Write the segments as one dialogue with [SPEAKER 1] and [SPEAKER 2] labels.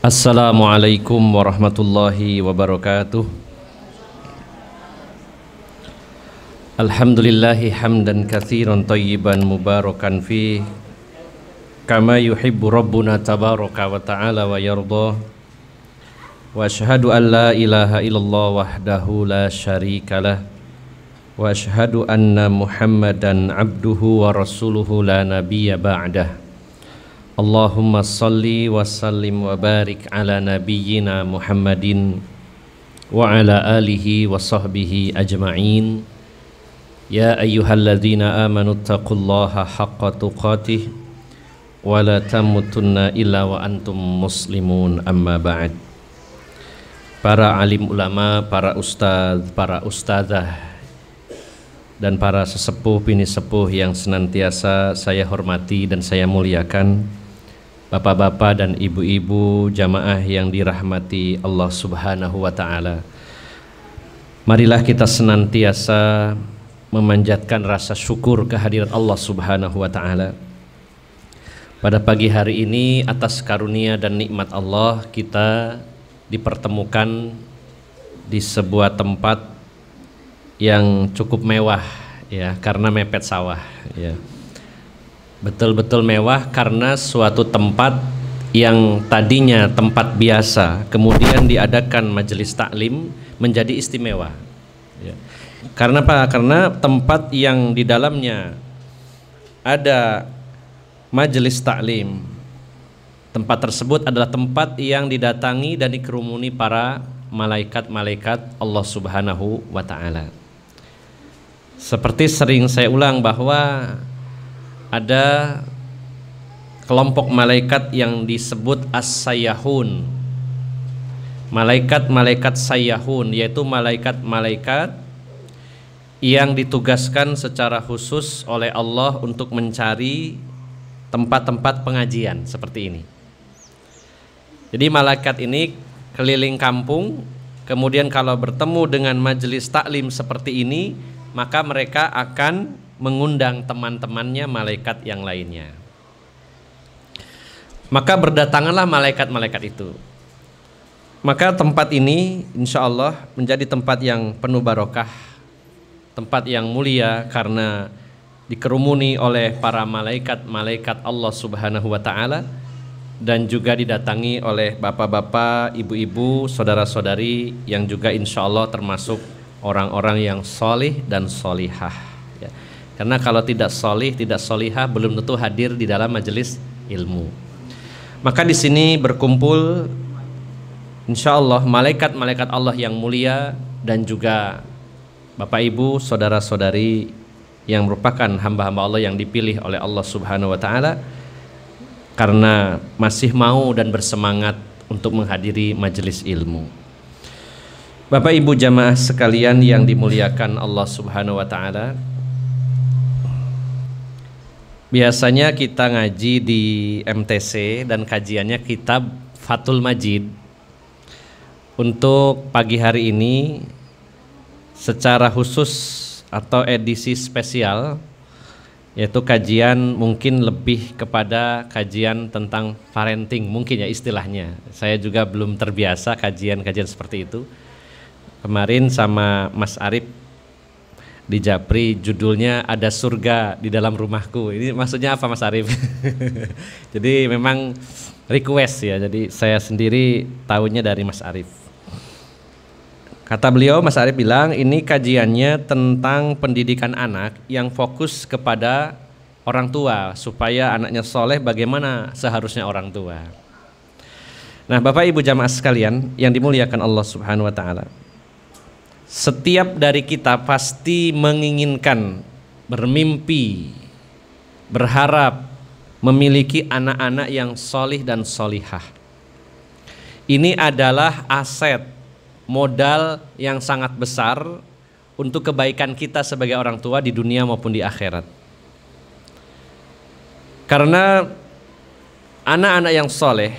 [SPEAKER 1] Assalamualaikum warahmatullahi wabarakatuh. Alhamdulillahi hamdan katsiran thayyiban mubarakan fi kama yuhibbu rabbuna tabaraka wa ta'ala wa yarda. Wa asyhadu an la ilaha illallah wahdahu la syarikalah wa asyhadu anna Muhammadan abduhu wa rasuluhu la nabiyya ba'dah. Allahumma salli wa sallim wa barik ala nabiyyina Muhammadin wa ala alihi wa sahbihi ajma'in. Ya ayyuhalladzina amanu taqullaha haqqa tuqatih wa la tamutunna illa wa antum muslimun, amma ba'd. Para alim ulama, para ustadz, para ustadzah, dan para sesepuh bini sepuh yang senantiasa saya hormati dan saya muliakan, bapak-bapak dan ibu-ibu jamaah yang dirahmati Allah Subhanahu wa ta'ala. Marilah kita senantiasa memanjatkan rasa syukur kehadiran Allah Subhanahu wa ta'ala. Pada pagi hari ini atas karunia dan nikmat Allah kita dipertemukan di sebuah tempat yang cukup mewah ya, karena mepet sawah ya. Betul-betul mewah karena suatu tempat yang tadinya tempat biasa kemudian diadakan majelis taklim menjadi istimewa ya. Karena apa? Karena tempat yang di dalamnya ada majelis taklim, tempat tersebut adalah tempat yang didatangi dan dikerumuni para malaikat-malaikat Allah Subhanahu wa ta'ala. Seperti sering saya ulang bahwa ada kelompok malaikat yang disebut as-sayyahun. Malaikat-malaikat sayyahun, yaitu malaikat-malaikat yang ditugaskan secara khusus oleh Allah untuk mencari tempat-tempat pengajian seperti ini. Jadi malaikat ini keliling kampung, kemudian kalau bertemu dengan majelis taklim seperti ini, maka mereka akan mengundang teman-temannya malaikat yang lainnya. Maka berdatanganlah malaikat-malaikat itu. Maka tempat ini insya Allah menjadi tempat yang penuh barokah, tempat yang mulia karena dikerumuni oleh para malaikat-malaikat Allah Subhanahu wa ta'ala, dan juga didatangi oleh bapak-bapak, ibu-ibu, saudara-saudari yang juga insya Allah termasuk orang-orang yang solih dan solihah. Karena kalau tidak solih, tidak solihah belum tentu hadir di dalam majelis ilmu. Maka di sini berkumpul insya Allah malaikat-malaikat Allah yang mulia dan juga bapak ibu, saudara-saudari yang merupakan hamba-hamba Allah yang dipilih oleh Allah Subhanahu wa ta'ala karena masih mau dan bersemangat untuk menghadiri majelis ilmu. Bapak ibu jamaah sekalian yang dimuliakan Allah Subhanahu wa ta'ala, biasanya kita ngaji di MTC dan kajiannya kitab Fathul Majid. Untuk pagi hari ini secara khusus atau edisi spesial, yaitu kajian mungkin lebih kepada kajian tentang parenting mungkin ya istilahnya. Saya juga belum terbiasa kajian-kajian seperti itu. Kemarin sama Mas Arif di Japri judulnya Ada Surga di Dalam Rumahku. Ini maksudnya apa Mas Arif? Jadi memang request ya, jadi saya sendiri tahunya dari Mas Arif. Kata beliau, Mas Arif bilang ini kajiannya tentang pendidikan anak yang fokus kepada orang tua, supaya anaknya soleh bagaimana seharusnya orang tua. Nah Bapak Ibu jamaah sekalian yang dimuliakan Allah Subhanahu wa ta'ala, setiap dari kita pasti menginginkan, bermimpi, berharap memiliki anak-anak yang solih dan solihah. Ini adalah aset, modal yang sangat besar untuk kebaikan kita sebagai orang tua di dunia maupun di akhirat. Karena anak-anak yang soleh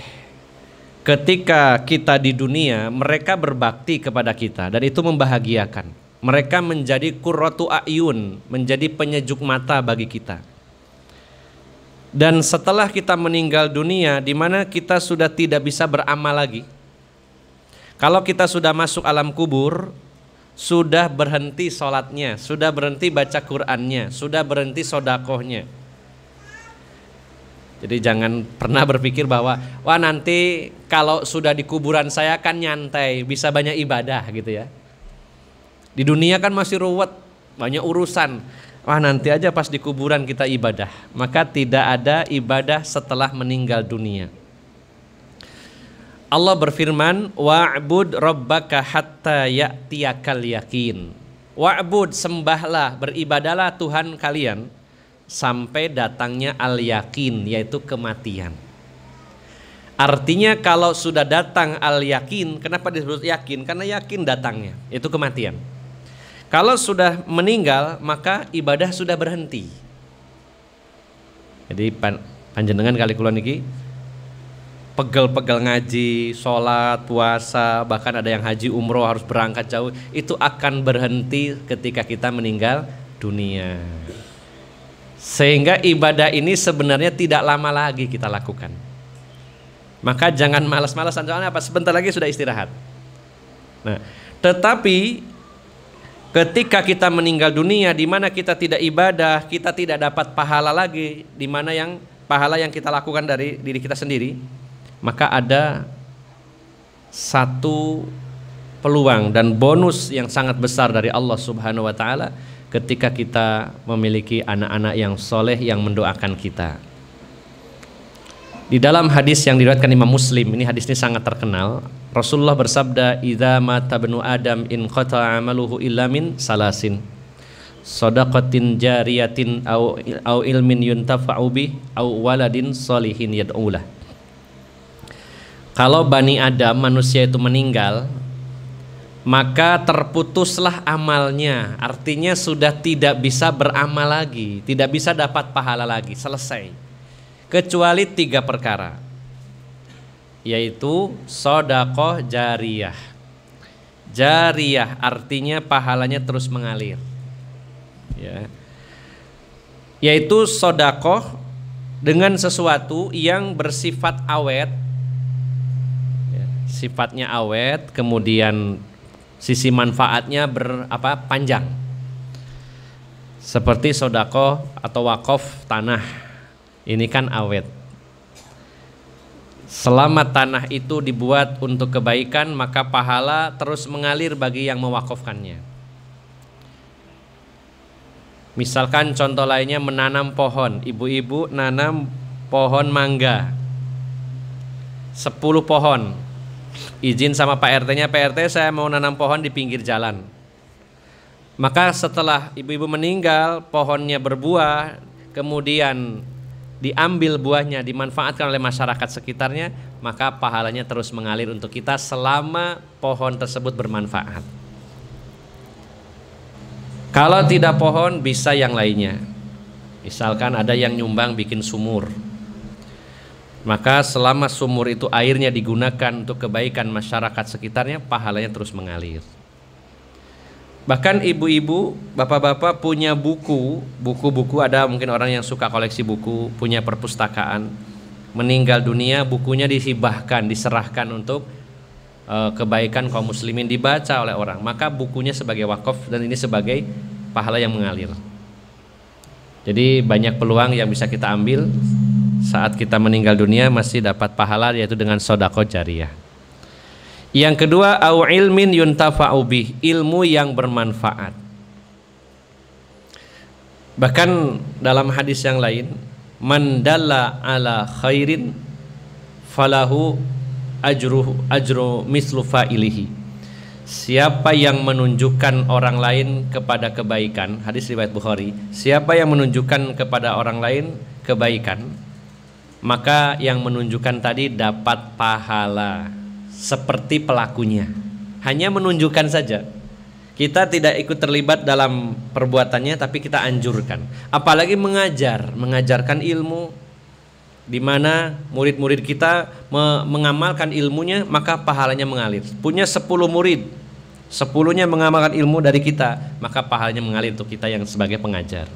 [SPEAKER 1] ketika kita di dunia, mereka berbakti kepada kita dan itu membahagiakan. Mereka menjadi qurratu a'yun, menjadi penyejuk mata bagi kita. Dan setelah kita meninggal dunia, di mana kita sudah tidak bisa beramal lagi. Kalau kita sudah masuk alam kubur, sudah berhenti sholatnya, sudah berhenti baca Qur'annya, sudah berhenti sodakohnya. Jadi jangan pernah berpikir bahwa wah nanti kalau sudah di kuburan saya kan nyantai, bisa banyak ibadah gitu ya. Di dunia kan masih ruwet, banyak urusan. Wah nanti aja pas di kuburan kita ibadah. Maka tidak ada ibadah setelah meninggal dunia. Allah berfirman, wa'bud rabbaka hatta ya'tiyakal yakin. Wa'bud, sembahlah, beribadalah Tuhan kalian sampai datangnya al-yakin, yaitu kematian. Artinya kalau sudah datang al-yakin, kenapa disebut yakin? Karena yakin datangnya, itu kematian. Kalau sudah meninggal, maka ibadah sudah berhenti. Jadi panjenengan kali kula niki pegel-pegel ngaji, sholat, puasa, bahkan ada yang haji umroh harus berangkat jauh, itu akan berhenti ketika kita meninggal dunia. Sehingga ibadah ini sebenarnya tidak lama lagi kita lakukan. Maka jangan malas-malasan, soalnya apa? Sebentar lagi sudah istirahat. Nah, tetapi ketika kita meninggal dunia, di mana kita tidak ibadah, kita tidak dapat pahala lagi, di mana yang pahala yang kita lakukan dari diri kita sendiri, maka ada satu peluang dan bonus yang sangat besar dari Allah Subhanahu wa taala ketika kita memiliki anak-anak yang soleh yang mendoakan kita. Di dalam hadis yang diriwayatkan Imam Muslim, ini hadis ini sangat terkenal. Rasulullah bersabda, "Idza mata ibnu Adam in qata'a 'amaluhu illa min salasin. Shadaqatin jariyatin au ilmin yuntafa'u bih au waladin sholihin yad'ulah." Kalau Bani Adam, manusia itu meninggal, maka terputuslah amalnya. Artinya sudah tidak bisa beramal lagi, tidak bisa dapat pahala lagi, selesai. Kecuali 3 perkara, yaitu sedekah jariyah. Jariyah artinya pahalanya terus mengalir, ya. Yaitu sedekah dengan sesuatu yang bersifat awet, ya, sifatnya awet, kemudian sisi manfaatnya panjang. Seperti sedekah atau wakaf tanah. Ini kan awet. Selama tanah itu dibuat untuk kebaikan, maka pahala terus mengalir bagi yang mewakafkannya. Misalkan contoh lainnya menanam pohon. Ibu-ibu nanam pohon mangga 10 pohon. Izin sama Pak RT-nya, Pak RT saya mau nanam pohon di pinggir jalan. Maka setelah ibu-ibu meninggal, pohonnya berbuah, kemudian diambil buahnya, dimanfaatkan oleh masyarakat sekitarnya, maka pahalanya terus mengalir untuk kita selama pohon tersebut bermanfaat. Kalau tidak pohon, bisa yang lainnya. Misalkan ada yang nyumbang bikin sumur, maka selama sumur itu airnya digunakan untuk kebaikan masyarakat sekitarnya, pahalanya terus mengalir. Bahkan ibu-ibu, bapak-bapak punya buku-buku, ada mungkin orang yang suka koleksi buku, punya perpustakaan. Meninggal dunia, bukunya dihibahkan, diserahkan untuk kebaikan kaum muslimin, dibaca oleh orang. Maka bukunya sebagai wakaf dan ini sebagai pahala yang mengalir. Jadi banyak peluang yang bisa kita ambil saat kita meninggal dunia, masih dapat pahala, yaitu dengan sedekah jariyah. Yang kedua, au ilmin yuntafa'u bih, ilmu yang bermanfaat. Bahkan dalam hadis yang lain, man dalla ala khairin falahu ajru mislu fa'ilihi. Siapa yang menunjukkan orang lain kepada kebaikan, hadis riwayat Bukhari, siapa yang menunjukkan kepada orang lain kebaikan, maka yang menunjukkan tadi dapat pahala seperti pelakunya. Hanya menunjukkan saja, kita tidak ikut terlibat dalam perbuatannya, tapi kita anjurkan. Apalagi mengajarkan ilmu, di mana murid-murid kita mengamalkan ilmunya, maka pahalanya mengalir. Punya 10 murid, 10-nya mengamalkan ilmu dari kita, maka pahalanya mengalir untuk kita yang sebagai pengajar.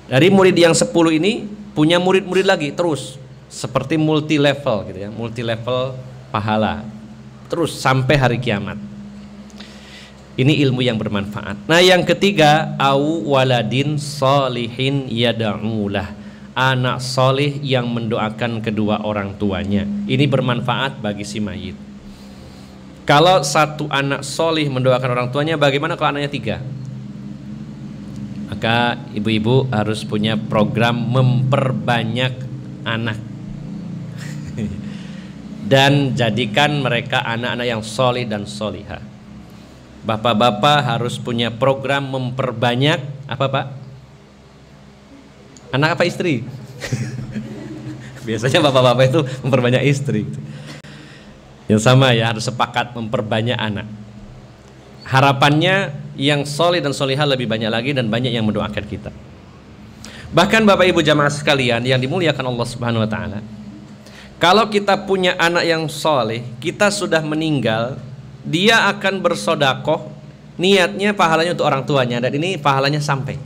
[SPEAKER 1] Dari murid yang 10 ini punya murid-murid lagi terus, seperti multi level gitu ya, multi level pahala terus sampai hari kiamat. Ini ilmu yang bermanfaat. Nah, yang ketiga, au waladin solihin yad'ulah, anak solih yang mendoakan kedua orang tuanya. Ini bermanfaat bagi si mayit. Kalau satu anak solih mendoakan orang tuanya, bagaimana kalau anaknya 3? Maka ibu-ibu harus punya program memperbanyak anak dan jadikan mereka anak-anak yang solih dan solihah. Bapak-bapak harus punya program memperbanyak apa Pak? Anak apa istri? Biasanya bapak-bapak itu memperbanyak istri. Yang sama ya, harus sepakat memperbanyak anak. Harapannya yang soleh dan solihah lebih banyak lagi dan banyak yang mendoakan kita. Bahkan Bapak Ibu jamaah sekalian yang dimuliakan Allah Subhanahu Wa Taala, kalau kita punya anak yang soleh, kita sudah meninggal, dia akan bersodakoh, niatnya pahalanya untuk orang tuanya, dan ini pahalanya sampai.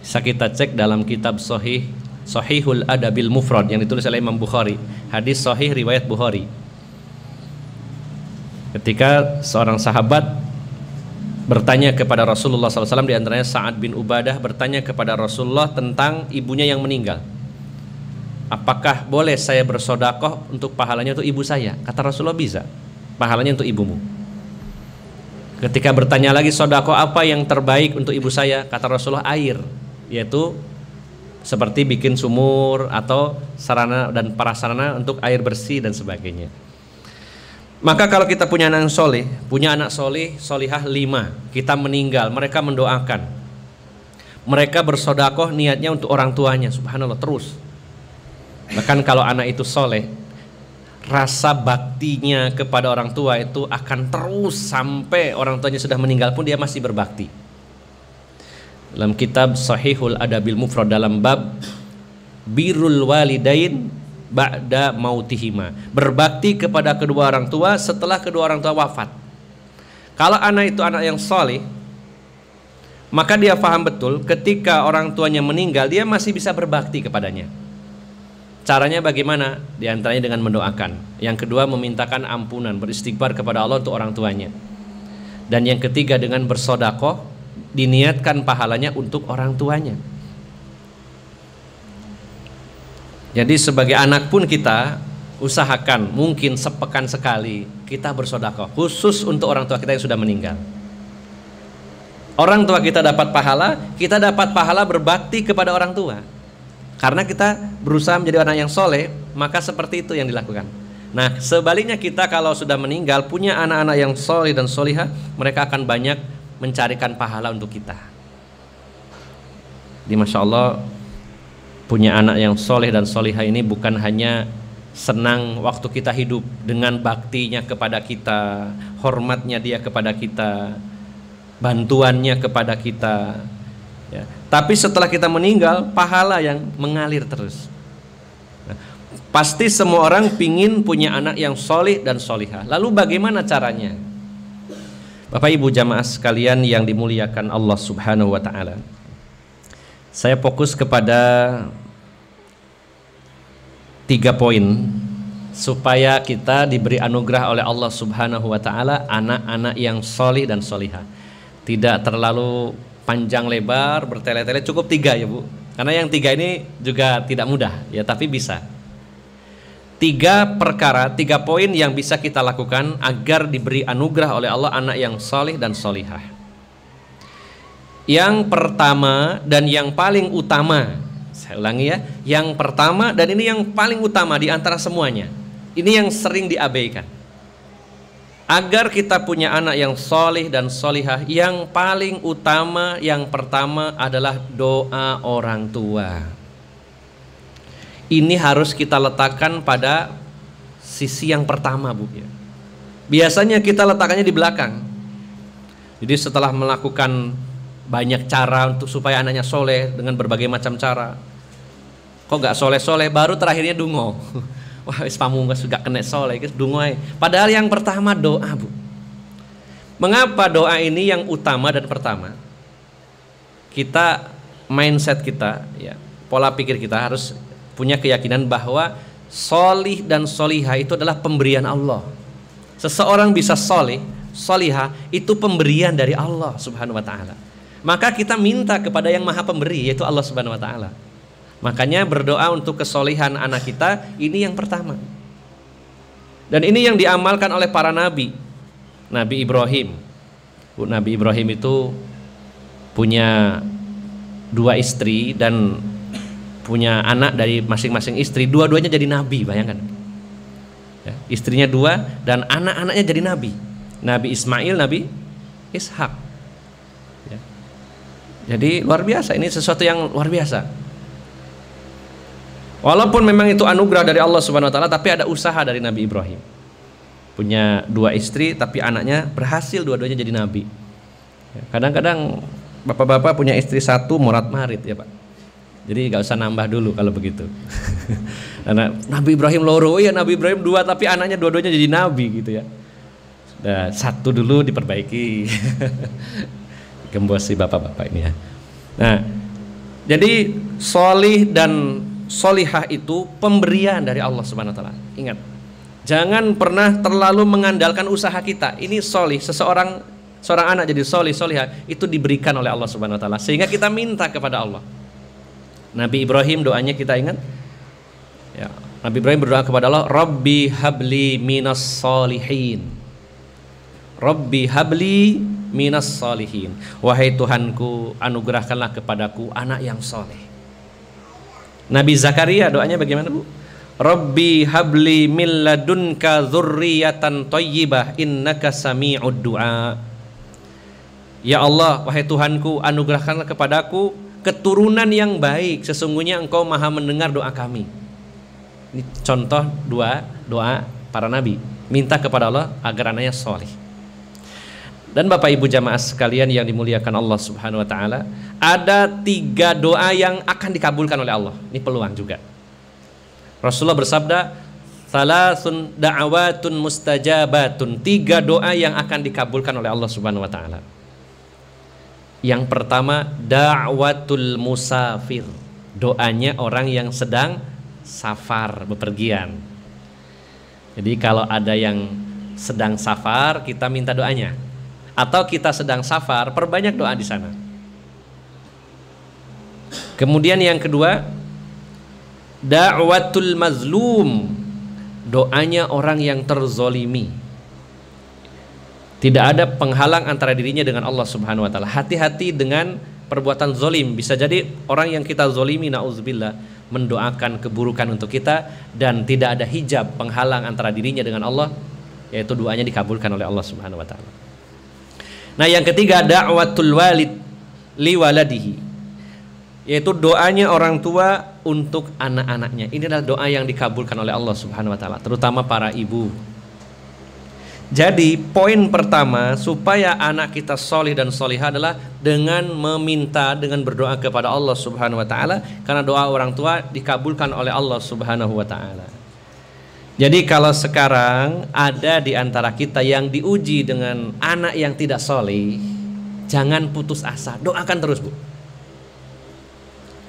[SPEAKER 1] Bisa kita cek dalam kitab Sahihul Adabil Mufrad yang ditulis oleh Imam Bukhari, hadis sahih riwayat Bukhari. Ketika seorang sahabat bertanya kepada Rasulullah SAW, di antaranya Sa'ad bin Ubadah bertanya kepada Rasulullah tentang ibunya yang meninggal. Apakah boleh saya bersodakoh untuk pahalanya untuk ibu saya? Kata Rasulullah, bisa, pahalanya untuk ibumu. Ketika bertanya lagi, sodakoh apa yang terbaik untuk ibu saya? Kata Rasulullah, air, yaitu seperti bikin sumur atau sarana dan prasarana untuk air bersih dan sebagainya. Maka kalau kita punya anak soleh, punya anak soleh, solihah 5, kita meninggal, mereka mendoakan, mereka bersodakoh niatnya untuk orang tuanya, subhanallah, terus. Bahkan kalau anak itu soleh, rasa baktinya kepada orang tua itu akan terus sampai orang tuanya sudah meninggal pun dia masih berbakti. Dalam kitab Sahihul Adabil Mufrad dalam bab birrul walidain ba'da mautihima, berbakti kepada kedua orang tua setelah kedua orang tua wafat. Kalau anak itu anak yang soleh, maka dia paham betul ketika orang tuanya meninggal dia masih bisa berbakti kepadanya. Caranya bagaimana? Di antaranya dengan mendoakan. Yang kedua, memintakan ampunan, beristighfar kepada Allah untuk orang tuanya. Dan yang ketiga, dengan bersodakoh, diniatkan pahalanya untuk orang tuanya. Jadi sebagai anak pun kita usahakan mungkin sepekan sekali kita bersodakoh, khusus untuk orang tua kita yang sudah meninggal. Orang tua kita dapat pahala berbakti kepada orang tua. Karena kita berusaha menjadi anak yang soleh, maka seperti itu yang dilakukan. Nah, sebaliknya kita kalau sudah meninggal punya anak-anak yang soleh dan solihah, mereka akan banyak mencarikan pahala untuk kita. Di Masya Allah, punya anak yang soleh dan solihah ini bukan hanya senang waktu kita hidup dengan baktinya kepada kita, hormatnya dia kepada kita, bantuannya kepada kita, ya. Tapi setelah kita meninggal, pahala yang mengalir terus. Nah, pasti semua orang pingin punya anak yang solih dan solihah. Lalu bagaimana caranya? Bapak Ibu jamaah sekalian yang dimuliakan Allah Subhanahu Wa Taala, saya fokus kepada 3 poin supaya kita diberi anugerah oleh Allah Subhanahu Wa Taala anak-anak yang solih dan solihah. Tidak terlalu panjang lebar, bertele-tele, cukup 3 ya Bu. Karena yang 3 ini juga tidak mudah ya, tapi bisa. 3 perkara, 3 poin yang bisa kita lakukan agar diberi anugerah oleh Allah anak yang solih dan solihah. Yang pertama dan yang paling utama, saya ulangi ya, yang pertama dan ini yang paling utama di antara semuanya, ini yang sering diabaikan. Agar kita punya anak yang solih dan solihah, yang paling utama, yang pertama adalah doa orang tua. Ini harus kita letakkan pada sisi yang pertama Bu. Biasanya kita letakkannya di belakang. Jadi setelah melakukan banyak cara untuk supaya anaknya soleh dengan berbagai macam cara, kok gak soleh-soleh, baru terakhirnya dungo. Wah, wis pamungkas gak kena soleh, guys, dungo ae. Padahal yang pertama doa Bu. Mengapa doa ini yang utama dan pertama? Kita mindset kita, ya, pola pikir kita harus punya keyakinan bahwa solih dan solihah itu adalah pemberian Allah. Seseorang bisa solih, solihah itu pemberian dari Allah Subhanahu wa ta'ala. Maka kita minta kepada yang maha pemberi, yaitu Allah Subhanahu wa ta'ala. Makanya berdoa untuk kesolihan anak kita, ini yang pertama. Dan ini yang diamalkan oleh para nabi. Nabi Ibrahim. Nabi Ibrahim itu punya 2 istri dan punya anak dari masing-masing istri. Dua-duanya jadi nabi, bayangkan. Ya, istrinya 2 dan anak-anaknya jadi nabi. Nabi Ismail, Nabi Ishak. Ya. Jadi luar biasa, ini sesuatu yang luar biasa. Walaupun memang itu anugerah dari Allah Subhanahu wa taala, tapi ada usaha dari Nabi Ibrahim. Punya 2 istri tapi anaknya berhasil dua-duanya jadi nabi. Ya, kadang-kadang bapak-bapak punya istri 1 morat-marit ya Pak. Jadi gak usah nambah dulu kalau begitu. Karena Nabi Ibrahim loro, ya Nabi Ibrahim 2 tapi anaknya dua-duanya jadi nabi gitu ya. Nah, 1 dulu diperbaiki. Gembos si bapak-bapak ini ya. Nah, jadi solih dan solihah itu pemberian dari Allah Subhanahu wa taala. Ingat, jangan pernah terlalu mengandalkan usaha kita. Ini solih, seorang anak jadi solih, solihah itu diberikan oleh Allah Subhanahu wa taala, sehingga kita minta kepada Allah. Nabi Ibrahim doanya kita ingat ya, Nabi Ibrahim berdoa kepada Allah, Rabbi habli minas solihin, Rabbi habli minas solihin, wahai Tuhanku anugerahkanlah kepadaku anak yang soleh. Nabi Zakaria doanya bagaimana Bu? Rabbi habli min ladunka dzurriyyatan thayyibah innaka sami'ud du'a. Ya Allah, wahai Tuhanku anugerahkanlah kepadaku keturunan yang baik, sesungguhnya Engkau maha mendengar doa kami. Ini contoh doa para nabi, minta kepada Allah agar anaknya soleh. Dan Bapak Ibu jamaah sekalian yang dimuliakan Allah Subhanahu wa taala, ada 3 doa yang akan dikabulkan oleh Allah. Ini peluang juga. Rasulullah bersabda, "Salasun da'awatun mustajabatun." 3 doa yang akan dikabulkan oleh Allah Subhanahu wa taala. Yang pertama, da'watul musafir. Doanya orang yang sedang safar, bepergian. Jadi kalau ada yang sedang safar, kita minta doanya. Atau kita sedang safar, perbanyak doa di sana. Kemudian yang kedua, da'watul mazlum. Doanya orang yang terzolimi. Tidak ada penghalang antara dirinya dengan Allah Subhanahu wa taala. Hati-hati dengan perbuatan zolim. Bisa jadi orang yang kita zolimi, na'udzubillah, mendoakan keburukan untuk kita, dan tidak ada hijab penghalang antara dirinya dengan Allah, yaitu doanya dikabulkan oleh Allah Subhanahu wa taala. Nah, yang ketiga, da'watul walid li waladihi, yaitu doanya orang tua untuk anak-anaknya. Ini adalah doa yang dikabulkan oleh Allah Subhanahu wa taala, terutama para ibu. Jadi poin pertama supaya anak kita solih dan solihah adalah dengan meminta, dengan berdoa kepada Allah Subhanahu wa taala, karena doa orang tua dikabulkan oleh Allah Subhanahu wa taala. Jadi kalau sekarang ada di antara kita yang diuji dengan anak yang tidak solih, jangan putus asa, doakan terus Bu.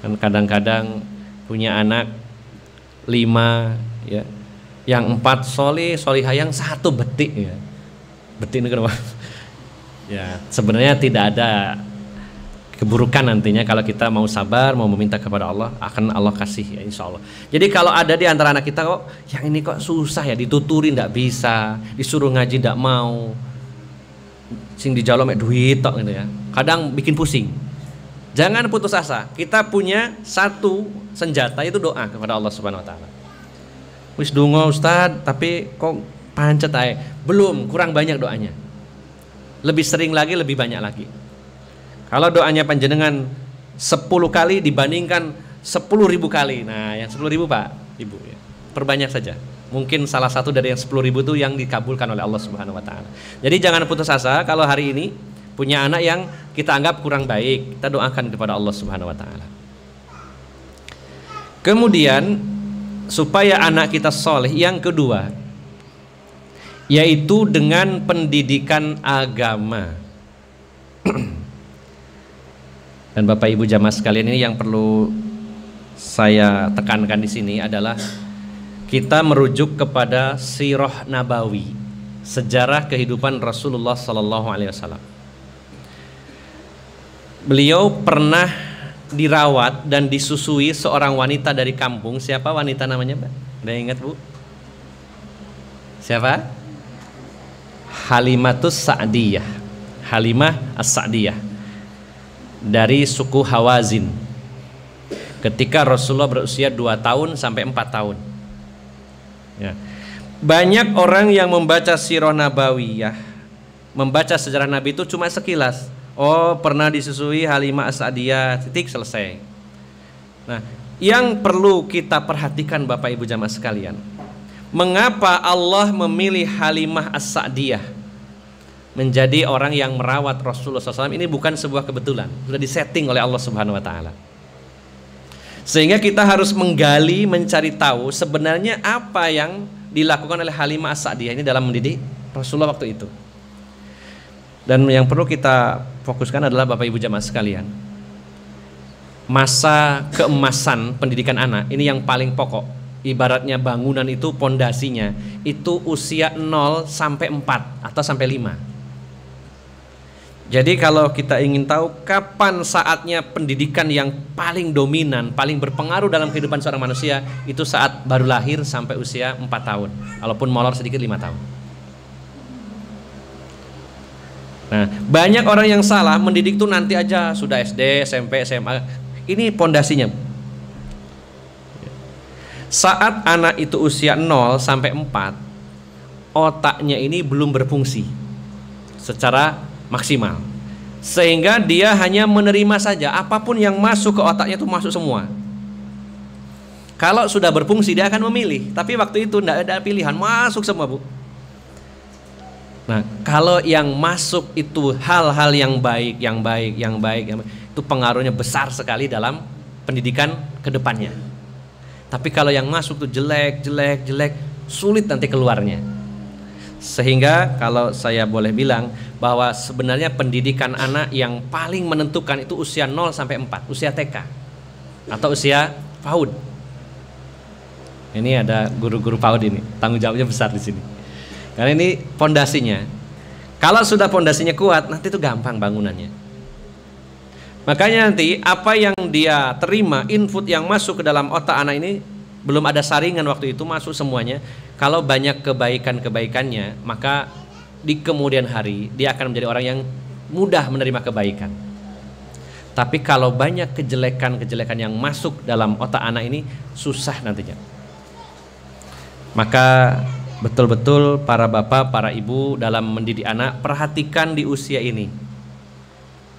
[SPEAKER 1] Kan kadang-kadang punya anak 5 ya, yang 4 solih, solihah, yang 1 betik ya. Betik ini kenapa? Ya, sebenarnya tidak ada keburukan nantinya kalau kita mau sabar, mau meminta kepada Allah, akan Allah kasih ya, insya Allah. Jadi kalau ada di antara anak kita kok yang ini kok susah ya, dituturin tidak bisa, disuruh ngaji tidak mau, sing dijalo mek duit tok gitu ya, kadang bikin pusing. Jangan putus asa. Kita punya 1 senjata, itu doa kepada Allah Subhanahu wa taala. Wis donga Ustad, tapi kok pancet ae. Belum, kurang banyak doanya. Lebih sering lagi, lebih banyak lagi. Kalau doanya panjenengan 10 kali dibandingkan 10.000 kali. Nah, yang 10.000 Pak, Ibu ya, perbanyak saja. Mungkin salah satu dari yang 10.000 itu yang dikabulkan oleh Allah Subhanahu wa taala. Jadi jangan putus asa kalau hari ini punya anak yang kita anggap kurang baik, kita doakan kepada Allah Subhanahu wa taala. Kemudian supaya anak kita soleh, yang kedua yaitu dengan pendidikan agama. Dan Bapak Ibu jamaah sekalian, ini yang perlu saya tekankan di sini adalah kita merujuk kepada sirah nabawi, sejarah kehidupan Rasulullah sallallahu alaihi wasallam. Beliau pernah dirawat dan disusui seorang wanita dari kampung. Siapa wanita namanya, Mbak? Ada ingat, Bu? Siapa? Halimatus Sa'diyah. Halimah As-Sa'diyah dari suku Hawazin. Ketika Rasulullah berusia 2 tahun sampai 4 tahun. Ya. Banyak orang yang membaca sirah nabawiyah, membaca sejarah Nabi itu cuma sekilas. Oh, pernah disusui Halimah As-Sa'diyah, titik, selesai. Nah, yang perlu kita perhatikan Bapak Ibu jamaah sekalian, mengapa Allah memilih Halimah As-Sa'diyah menjadi orang yang merawat Rasulullah SAW? Ini bukan sebuah kebetulan, sudah disetting oleh Allah Subhanahu Wa Taala. Sehingga kita harus menggali, mencari tahu sebenarnya apa yang dilakukan oleh Halimah As-Sa'diyah ini dalam mendidik Rasulullah waktu itu. Dan yang perlu kita fokuskan adalah Bapak Ibu jamaah sekalian, masa keemasan pendidikan anak ini yang paling pokok. Ibaratnya bangunan itu pondasinya itu usia 0 sampai 4 atau sampai 5. Jadi kalau kita ingin tahu kapan saatnya pendidikan yang paling dominan, paling berpengaruh dalam kehidupan seorang manusia, itu saat baru lahir sampai usia 4 tahun, walaupun molor sedikit 5 tahun. Nah, banyak orang yang salah mendidik tuh nanti aja, sudah SD, SMP, SMA. Ini pondasinya. Saat anak itu usia 0 sampai 4, otaknya ini belum berfungsi secara maksimal. Sehingga dia hanya menerima saja, apapun yang masuk ke otaknya itu masuk semua. Kalau sudah berfungsi dia akan memilih, tapi waktu itu tidak ada pilihan, masuk semua, Bu. Nah, kalau yang masuk itu hal-hal yang baik, itu pengaruhnya besar sekali dalam pendidikan kedepannya. Tapi kalau yang masuk itu jelek, sulit nanti keluarnya. Sehingga kalau saya boleh bilang bahwa sebenarnya pendidikan anak yang paling menentukan itu usia 0 sampai 4, usia TK atau usia PAUD. Ini ada guru-guru PAUD ini, tanggung jawabnya besar di sini. Karena ini pondasinya. Kalau sudah pondasinya kuat, nanti itu gampang bangunannya. Makanya nanti apa yang dia terima, input yang masuk ke dalam otak anak ini, belum ada saringan waktu itu, masuk semuanya. Kalau banyak kebaikan-kebaikannya, maka di kemudian hari dia akan menjadi orang yang mudah menerima kebaikan. Tapi kalau banyak kejelekan-kejelekan yang masuk dalam otak anak ini, susah nantinya. Maka betul-betul para bapak, para ibu dalam mendidik anak, perhatikan di usia ini.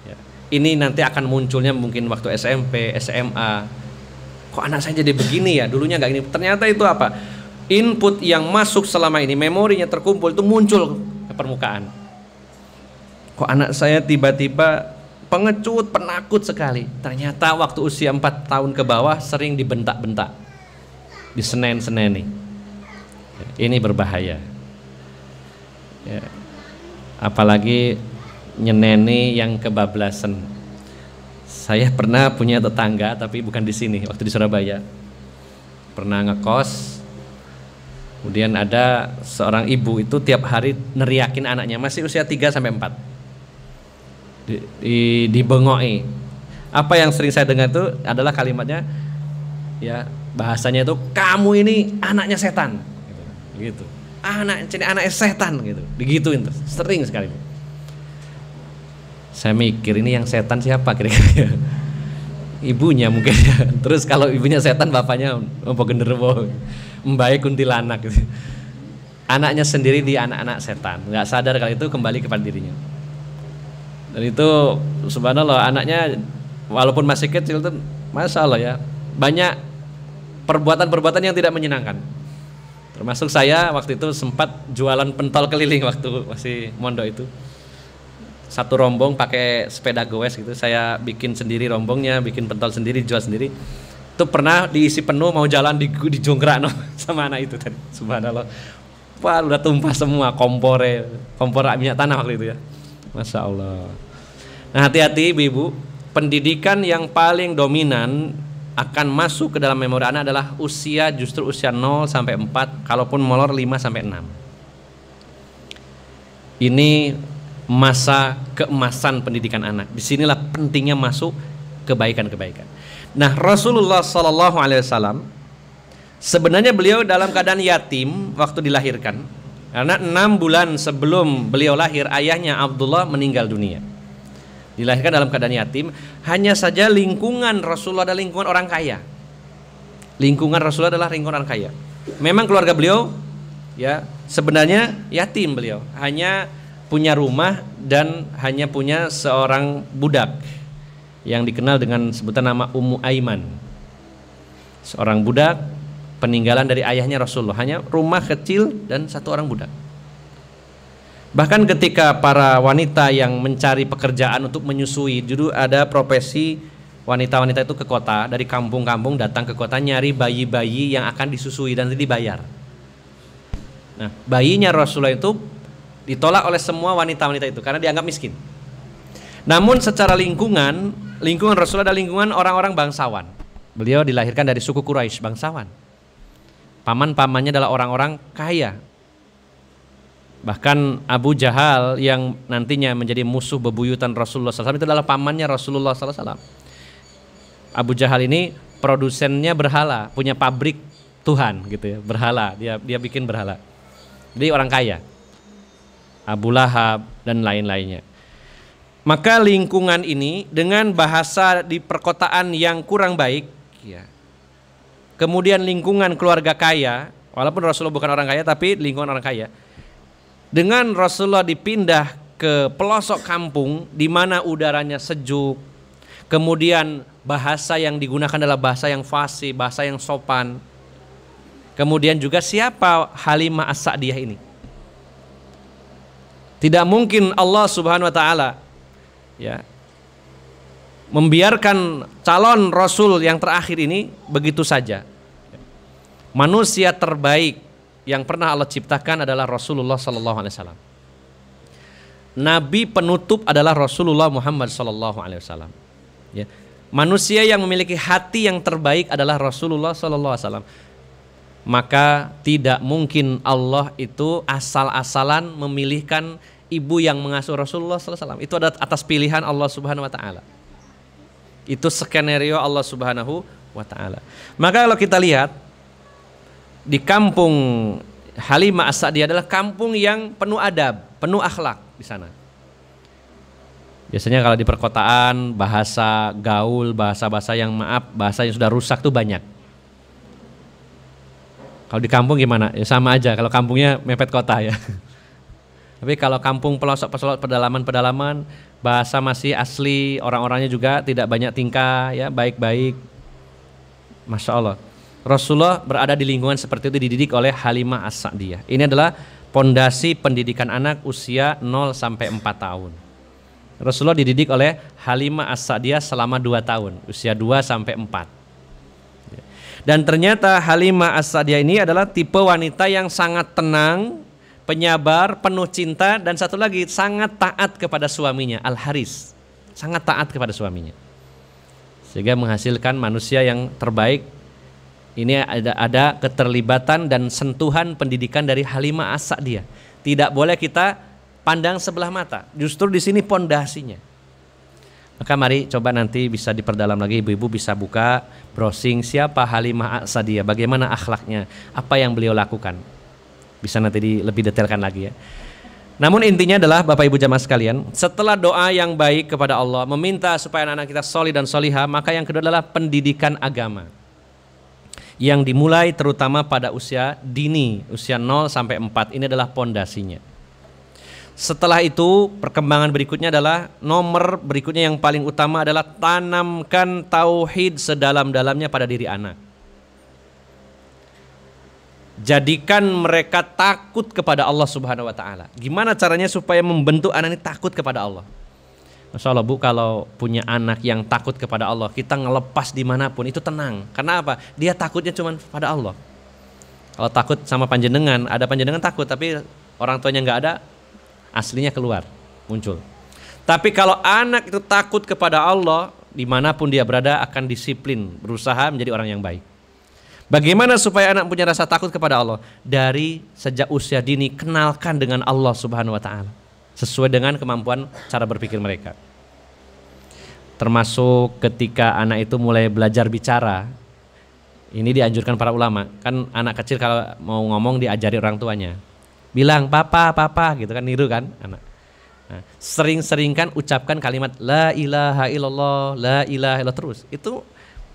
[SPEAKER 1] Ya. Ini nanti akan munculnya mungkin waktu SMP, SMA. Kok anak saya jadi begini ya? Dulunya nggak gini. Ternyata itu apa? Input yang masuk selama ini, memorinya terkumpul itu muncul ke permukaan. Kok anak saya tiba-tiba pengecut, penakut sekali. Ternyata waktu usia 4 tahun ke bawah sering dibentak-bentak, disenen-seneni. Ini berbahaya ya. Apalagi nyeneni yang kebablasan. Saya pernah punya tetangga, tapi bukan di sini, waktu di Surabaya. Pernah ngekos, kemudian ada seorang ibu itu tiap hari neriakin anaknya, masih usia 3 sampai 4. Dibengoi. Apa yang sering saya dengar itu adalah kalimatnya, ya bahasanya itu, kamu ini anaknya setan. Gitu. Anaknya setan gitu. Digituin terus, sering sekali. Saya mikir ini yang setan siapa kira-kira? Ibunya mungkin ya. Terus kalau ibunya setan, bapaknya apa genderuwo, mbae kuntilanak gitu. Anaknya sendiri di anak-anak setan. Enggak sadar kalau itu kembali kepada dirinya. Dan itu subhanallah, anaknya walaupun masih kecil tuh masya Allah ya, banyak perbuatan-perbuatan yang tidak menyenangkan. Termasuk saya waktu itu sempat jualan pentol keliling waktu masih mondok itu. Satu rombong pakai sepeda goes gitu, saya bikin sendiri rombongnya, bikin pentol sendiri, jual sendiri. Itu pernah diisi penuh, mau jalan dijongkrak sama anak itu tadi. Subhanallah. Wah, udah tumpah semua kompor minyak tanah waktu itu ya. Masya Allah. Nah, hati-hati ibu-ibu, pendidikan yang paling dominan akan masuk ke dalam memori anak adalah justru usia 0 sampai 4, kalaupun molor 5 sampai 6. Ini masa keemasan pendidikan anak. Disinilah pentingnya masuk kebaikan-kebaikan. Nah, Rasulullah Sallallahu Alaihi Wasallam sebenarnya beliau dalam keadaan yatim waktu dilahirkan, karena 6 bulan sebelum beliau lahir ayahnya Abdullah meninggal dunia. Dilahirkan dalam keadaan yatim. Hanya saja lingkungan Rasulullah adalah lingkungan orang kaya. Lingkungan Rasulullah adalah lingkungan orang kaya. Memang keluarga beliau ya sebenarnya yatim, beliau hanya punya rumah dan hanya punya seorang budak yang dikenal dengan sebutan nama Ummu Aiman. Seorang budak peninggalan dari ayahnya Rasulullah, hanya rumah kecil dan satu orang budak. Bahkan ketika para wanita yang mencari pekerjaan untuk menyusui, dulu ada profesi wanita-wanita itu ke kota, dari kampung-kampung datang ke kota nyari bayi-bayi yang akan disusui dan dibayar. Nah, bayinya Rasulullah itu ditolak oleh semua wanita-wanita itu karena dianggap miskin. Namun secara lingkungan Rasulullah adalah lingkungan orang-orang bangsawan. Beliau dilahirkan dari suku Quraisy, bangsawan. Paman-pamannya adalah orang-orang kaya. Bahkan Abu Jahal yang nantinya menjadi musuh bebuyutan Rasulullah SAW itu adalah pamannya Rasulullah SAW. Abu Jahal ini produsennya berhala, punya pabrik Tuhan gitu ya, berhala. Dia bikin berhala. Jadi orang kaya. Abu Lahab dan lain-lainnya. Maka lingkungan ini dengan bahasa di perkotaan yang kurang baik ya. Kemudian lingkungan keluarga kaya, walaupun Rasulullah bukan orang kaya tapi lingkungan orang kaya. Dengan Rasulullah dipindah ke pelosok kampung di mana udaranya sejuk, kemudian bahasa yang digunakan adalah bahasa yang fasih, bahasa yang sopan. Kemudian juga siapa Halimah As-Sa'diyah ini? Tidak mungkin Allah Subhanahu wa taala ya membiarkan calon Rasul yang terakhir ini begitu saja. Manusia terbaik yang pernah Allah ciptakan adalah Rasulullah Sallallahu Alaihi Wasallam. Nabi penutup adalah Rasulullah Muhammad Sallallahu Alaihi Wasallam. Ya. Manusia yang memiliki hati yang terbaik adalah Rasulullah Sallallahu Alaihi Wasallam. Maka tidak mungkin Allah itu asal-asalan memilihkan ibu yang mengasuh Rasulullah Sallallahu Alaihi Wasallam. Itu adalah atas pilihan Allah Subhanahu Wa Taala. Itu skenario Allah Subhanahu Wa Taala. Maka kalau kita lihat di kampung Halimah As-Sa'diyah adalah kampung yang penuh adab, penuh akhlak di sana. Biasanya kalau di perkotaan bahasa gaul, bahasa-bahasa yang bahasa yang sudah rusak tuh banyak. Kalau di kampung gimana? Ya sama aja, kalau kampungnya mepet kota ya. Tapi kalau kampung pelosok-pelosok pedalaman-pedalaman, bahasa masih asli, orang-orangnya juga tidak banyak tingkah ya, baik-baik. Masya Allah. Rasulullah berada di lingkungan seperti itu, dididik oleh Halimah As-Sa'diyah. Ini adalah pondasi pendidikan anak usia 0 sampai 4 tahun. Rasulullah dididik oleh Halimah As-Sa'diyah selama 2 tahun, usia 2 sampai 4. Dan ternyata Halimah As-Sa'diyah ini adalah tipe wanita yang sangat tenang, penyabar, penuh cinta, dan satu lagi sangat taat kepada suaminya, Al-Haris. Sangat taat kepada suaminya. Sehingga menghasilkan manusia yang terbaik. Ini ada keterlibatan dan sentuhan pendidikan dari Halimah As-Sa'diyah. Tidak boleh kita pandang sebelah mata. Justru di sini pondasinya. Maka mari coba nanti bisa diperdalam lagi, ibu-ibu bisa buka browsing siapa Halimah As-Sa'diyah, bagaimana akhlaknya, apa yang beliau lakukan. Bisa nanti lebih detailkan lagi ya. Namun intinya adalah Bapak Ibu jamaah sekalian, setelah doa yang baik kepada Allah, meminta supaya anak-anak kita solih dan solihah, maka yang kedua adalah pendidikan agama. Yang dimulai terutama pada usia dini, usia 0 sampai 4, ini adalah pondasinya. Setelah itu perkembangan berikutnya adalah nomor berikutnya yang paling utama adalah tanamkan tauhid sedalam-dalamnya pada diri anak. Jadikan mereka takut kepada Allah Subhanahu wa taala. Gimana caranya supaya membentuk anak ini takut kepada Allah? Masya Allah Bu, kalau punya anak yang takut kepada Allah, kita ngelepas dimanapun itu tenang. Karena apa? Dia takutnya cuma pada Allah. Kalau takut sama panjenengan, ada panjenengan takut, tapi orang tuanya nggak ada, aslinya keluar, muncul. Tapi kalau anak itu takut kepada Allah, dimanapun dia berada akan disiplin, berusaha menjadi orang yang baik. Bagaimana supaya anak punya rasa takut kepada Allah? Dari sejak usia dini kenalkan dengan Allah Subhanahu wa taala sesuai dengan kemampuan cara berpikir mereka. Termasuk ketika anak itu mulai belajar bicara. Ini dianjurkan para ulama. Kan anak kecil kalau mau ngomong diajari orang tuanya. Bilang papa, papa gitu kan, niru kan anak. Nah, sering-seringkan ucapkan kalimat la ilaha illallah, la ilaha illallah terus. Itu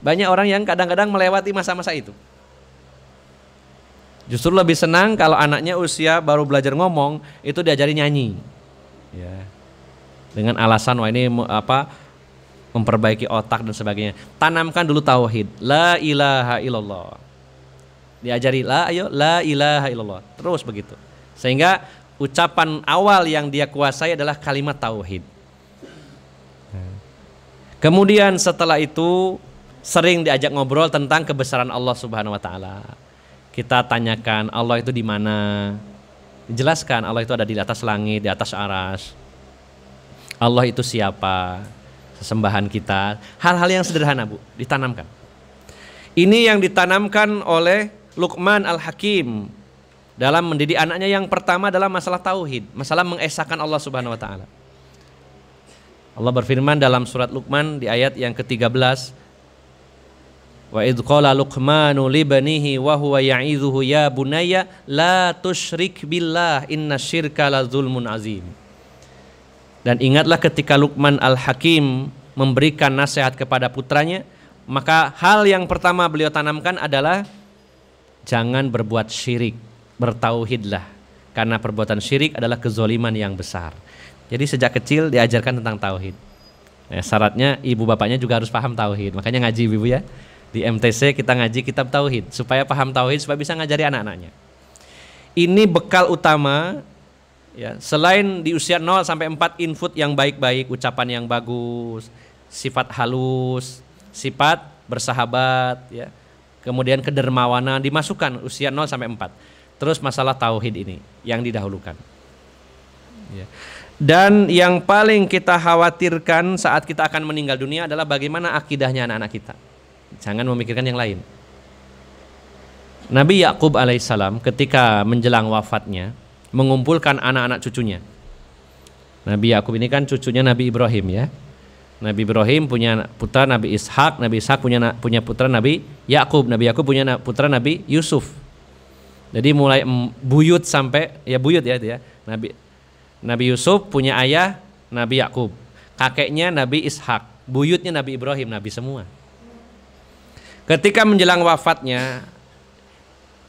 [SPEAKER 1] banyak orang yang kadang-kadang melewati masa-masa itu. Justru lebih senang kalau anaknya usia baru belajar ngomong itu diajari nyanyi. Ya. Dengan alasan wah ini memperbaiki otak dan sebagainya. Tanamkan dulu tauhid, la ilaha illallah. Diajari la ilaha illallah. Terus begitu. Sehingga ucapan awal yang dia kuasai adalah kalimat tauhid. Kemudian setelah itu sering diajak ngobrol tentang kebesaran Allah Subhanahu wa taala. Kita tanyakan Allah itu di mana? Dijelaskan Allah itu ada di atas langit, di atas arsy. Allah itu siapa? Sesembahan kita. Hal-hal yang sederhana, Bu, ditanamkan. Ini yang ditanamkan oleh Luqman Al-Hakim dalam mendidik anaknya. Yang pertama adalah masalah tauhid, masalah mengesahkan Allah Subhanahu wa taala. Allah berfirman dalam surat Luqman di ayat yang ke-13, wa idz qala Luqmanu li banihi wa huwa ya'idzuhu ya bunayya la tusyrik billah innasyirka la zulmun azim. Dan ingatlah ketika Luqman Al-Hakim memberikan nasihat kepada putranya, maka hal yang pertama beliau tanamkan adalah jangan berbuat syirik, bertauhidlah, karena perbuatan syirik adalah kezoliman yang besar. Jadi sejak kecil diajarkan tentang tauhid. Syaratnya ibu bapaknya juga harus paham tauhid. Makanya ngaji ibu ya. Di MTC kita ngaji kitab tauhid supaya paham tauhid, supaya bisa ngajari anak-anaknya. Ini bekal utama ya, selain di usia 0 sampai 4 input yang baik-baik, ucapan yang bagus, sifat halus, sifat bersahabat ya. Kemudian kedermawanan dimasukkan usia 0 sampai 4. Terus masalah tauhid ini yang didahulukan. Ya. Dan yang paling kita khawatirkan saat kita akan meninggal dunia adalah bagaimana akidahnya anak-anak kita. Jangan memikirkan yang lain. Nabi Yakub alaihissalam ketika menjelang wafatnya mengumpulkan anak-anak cucunya. Nabi Yakub ini kan cucunya Nabi Ibrahim ya. Nabi Ibrahim punya putra Nabi Ishak, Nabi Ishak punya putra Nabi Yakub, Nabi Yakub punya putra Nabi Yusuf. Jadi mulai buyut sampai ya buyut ya itu ya. Nabi Yusuf punya ayah Nabi Yakub, kakeknya Nabi Ishak, buyutnya Nabi Ibrahim, Nabi semua. Ketika menjelang wafatnya,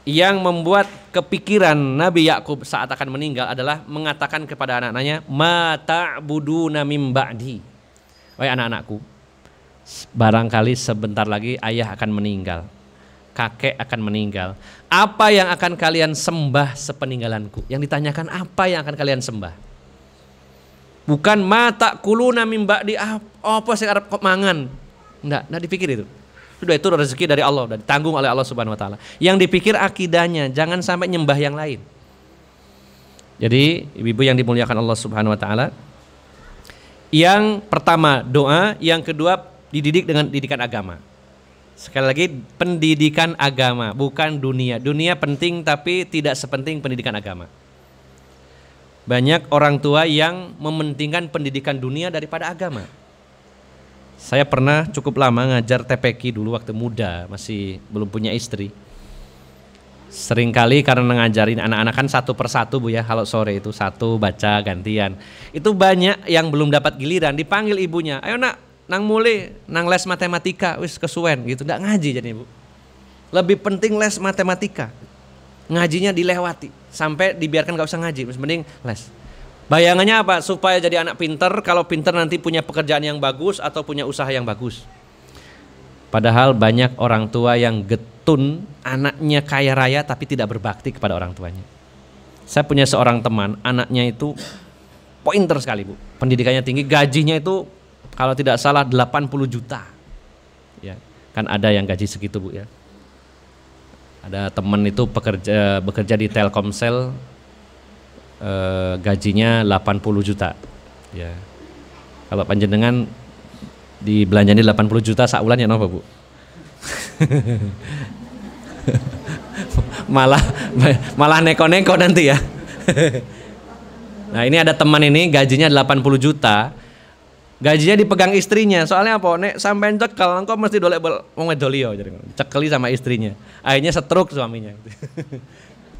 [SPEAKER 1] yang membuat kepikiran Nabi Yakub saat akan meninggal adalah mengatakan kepada anak-anaknya, ma ta'buduna mim ba'di. Wahai anak-anakku, barangkali sebentar lagi ayah akan meninggal, kakek akan meninggal. Apa yang akan kalian sembah sepeninggalanku? Yang ditanyakan apa yang akan kalian sembah? Bukan mata kuluna mim ba'di, apa sih arep kok mangan? Enggak dipikir itu. Sudah itu rezeki dari Allah, sudah ditanggung oleh Allah Subhanahu wa taala. Yang dipikir akidahnya, jangan sampai nyembah yang lain. Jadi, ibu-ibu yang dimuliakan Allah Subhanahu wa taala, yang pertama doa, yang kedua dididik dengan didikan agama. Sekali lagi, pendidikan agama, bukan dunia. Dunia penting tapi tidak sepenting pendidikan agama. Banyak orang tua yang mementingkan pendidikan dunia daripada agama. Saya pernah cukup lama ngajar TPQ dulu waktu muda, masih belum punya istri. Seringkali karena ngajarin anak-anak kan satu persatu Bu ya, kalau sore itu satu baca gantian. Itu banyak yang belum dapat giliran, dipanggil ibunya, ayo nak, nang mulai, nang les matematika, wis kesuwen gitu, nggak ngaji jadi Bu. Lebih penting les matematika, ngajinya dilewati, sampai dibiarkan nggak usah ngaji, mending les. Bayangannya apa? Supaya jadi anak pinter, kalau pinter nanti punya pekerjaan yang bagus atau punya usaha yang bagus. Padahal banyak orang tua yang getun anaknya kaya raya tapi tidak berbakti kepada orang tuanya. Saya punya seorang teman, anaknya itu pointer sekali Bu. Pendidikannya tinggi, gajinya itu kalau tidak salah 80 juta. Ya, kan ada yang gaji segitu Bu ya. Ada teman itu bekerja di Telkomsel, gajinya 80 juta. Ya. Kalau panjenengan Dibelanjani 80 juta saulan ya napa, Bu? malah neko-neko nanti ya. Nah, ini ada teman ini gajinya 80 juta. Gajinya dipegang istrinya. Soalnya apa? Nek sampean cekel engko mesti dolek wong wedolio jadi cekeli sama istrinya. Akhirnya stroke suaminya.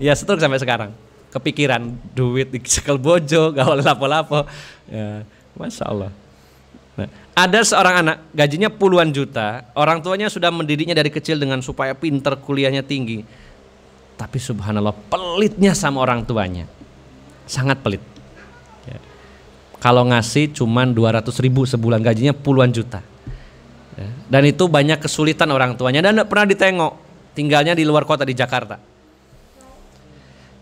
[SPEAKER 1] Ya stroke sampai sekarang. Kepikiran duit dicekel bojo, gak oleh lapo-lapo. Ya, Masya Allah. Nah, ada seorang anak gajinya puluhan juta, orang tuanya sudah mendidiknya dari kecil dengan supaya pinter, kuliahnya tinggi. Tapi subhanallah pelitnya sama orang tuanya. Sangat pelit. Ya. Kalau ngasih cuman 200.000 sebulan, gajinya puluhan juta. Ya. Dan itu banyak kesulitan orang tuanya dan tidak pernah ditengok. Tinggalnya di luar kota di Jakarta.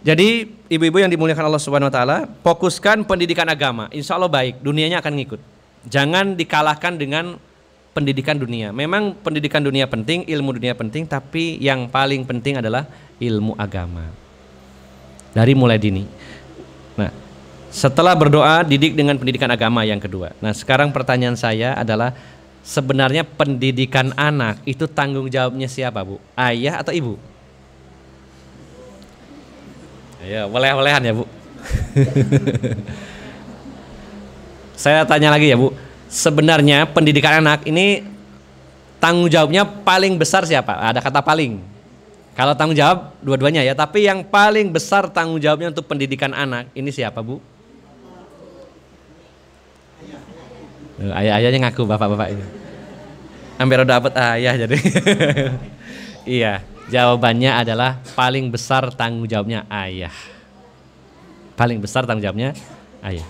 [SPEAKER 1] Jadi ibu-ibu yang dimuliakan Allah Subhanahu Wa Taala, fokuskan pendidikan agama. Insya Allah baik, dunianya akan ngikut. Jangan dikalahkan dengan pendidikan dunia. Memang pendidikan dunia penting, ilmu dunia penting, tapi yang paling penting adalah ilmu agama. Dari mulai dini. Nah, setelah berdoa, didik dengan pendidikan agama yang kedua. Nah, sekarang pertanyaan saya adalah sebenarnya pendidikan anak itu tanggung jawabnya siapa, Bu? Ayah atau ibu? Ya, oleh-olehan ya, Bu. Saya tanya lagi ya, Bu. Sebenarnya pendidikan anak ini tanggung jawabnya paling besar siapa? Ada kata paling. Kalau tanggung jawab dua-duanya ya, tapi yang paling besar tanggung jawabnya untuk pendidikan anak ini siapa, Bu? Ayah-ayahnya ngaku bapak-bapak ini. Hampir udah dapet ayah jadi. Iya, jawabannya adalah paling besar tanggung jawabnya ayah. Paling besar tanggung jawabnya ayah.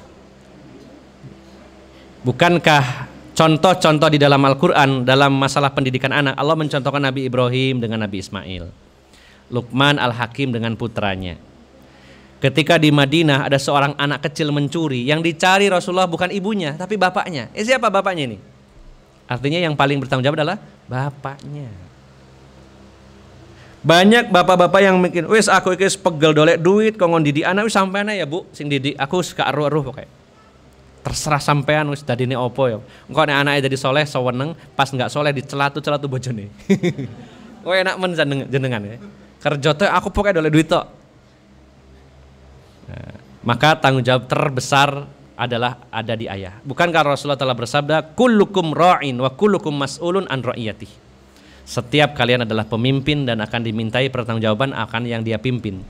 [SPEAKER 1] Bukankah contoh-contoh di dalam Al-Quran dalam masalah pendidikan anak, Allah mencontohkan Nabi Ibrahim dengan Nabi Ismail, Luqman Al-Hakim dengan putranya. Ketika di Madinah ada seorang anak kecil mencuri, yang dicari Rasulullah bukan ibunya tapi bapaknya. Siapa bapaknya ini? Artinya yang paling bertanggung jawab adalah bapaknya. Banyak bapak-bapak yang mikir, wis aku iki pegel dolek duit kok didik anak wis sampean ya, Bu, sing didik aku gak eruh-eruh pokoke. Terserah sampean wis dadine opo ya. Engko nek anake dadi soleh seweneng, pas enggak soleh dicelatu-celatu bojone. Kowe enak men jenengan ya. Kerja teh aku pokoke dolek duit tok. Nah, maka tanggung jawab terbesar adalah ada di ayah. Bukankah Rasulullah telah bersabda, kullukum ra'in wa kullukum mas'ulun an ra'iyatihi. Setiap kalian adalah pemimpin dan akan dimintai pertanggungjawaban akan yang dia pimpin.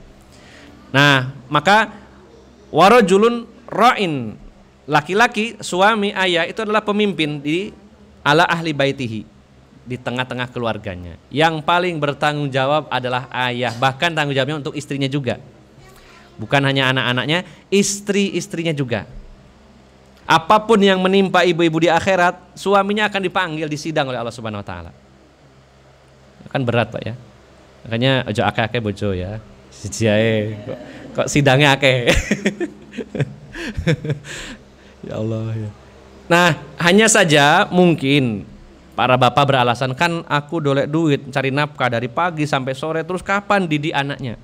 [SPEAKER 1] Nah, maka warajulun ra'in, laki-laki suami ayah itu adalah pemimpin di ala ahli baitihi, di tengah-tengah keluarganya. Yang paling bertanggung jawab adalah ayah, bahkan tanggung jawabnya untuk istrinya juga. Bukan hanya anak-anaknya, istri-istrinya juga. Apapun yang menimpa ibu-ibu di akhirat, suaminya akan dipanggil disidang oleh Allah Subhanahu Wa Taala. Kan berat, Pak ya. Makanya ojo akeh-akeh bojo ya. Siji ae kok sidangnya akeh. Ya Allah ya. Nah, hanya saja mungkin para bapak beralasan, kan aku dolek duit cari nafkah dari pagi sampai sore, terus kapan didik anaknya?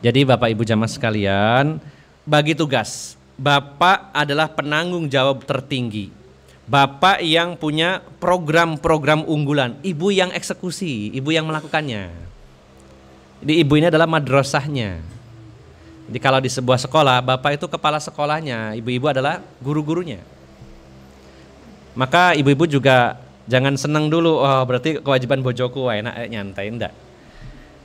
[SPEAKER 1] Jadi Bapak Ibu jamaah sekalian, bagi tugas, Bapak adalah penanggung jawab tertinggi. Bapak yang punya program-program unggulan, ibu yang eksekusi, ibu yang melakukannya. Jadi ibu ini adalah madrasahnya. Jadi kalau di sebuah sekolah, bapak itu kepala sekolahnya, ibu-ibu adalah guru-gurunya. Maka ibu-ibu juga jangan senang dulu, oh berarti kewajiban bojoku enak nyantai, enggak.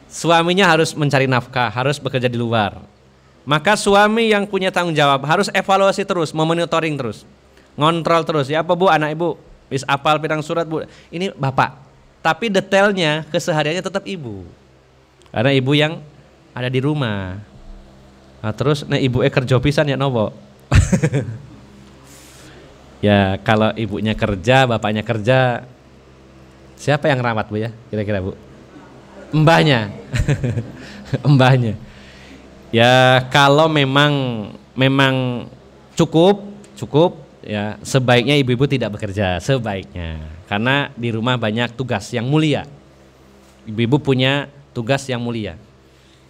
[SPEAKER 1] Suaminya harus mencari nafkah, harus bekerja di luar. Maka suami yang punya tanggung jawab harus evaluasi terus, memonitoring terus, ngontrol terus. Ya apa Bu, anak ibu wis apal pirang surat Bu? Ini bapak. Tapi detailnya, kesehariannya tetap ibu. Karena ibu yang ada di rumah. Nah, terus nek ibu kerja pisan ya nopo? Ya kalau ibunya kerja, bapaknya kerja, siapa yang rawat Bu ya? Kira-kira Bu? Mbahnya. Mbahnya. Ya kalau memang cukup ya, sebaiknya ibu-ibu tidak bekerja, sebaiknya. Karena di rumah banyak tugas yang mulia. Ibu-ibu punya tugas yang mulia.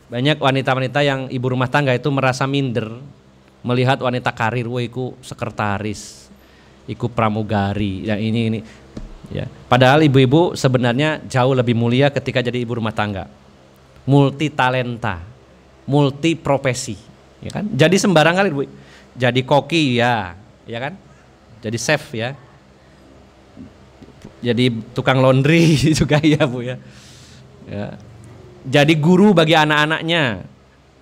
[SPEAKER 1] Banyak wanita-wanita yang ibu rumah tangga itu merasa minder melihat wanita karir, wah iku sekretaris, ikut pramugari, ya ini ya. Padahal ibu-ibu sebenarnya jauh lebih mulia ketika jadi ibu rumah tangga, multi talenta, multi profesi, ya kan? Jadi sembarang kali Bu, jadi koki ya kan? Jadi chef ya, jadi tukang laundry juga ya Bu ya. Jadi guru bagi anak-anaknya,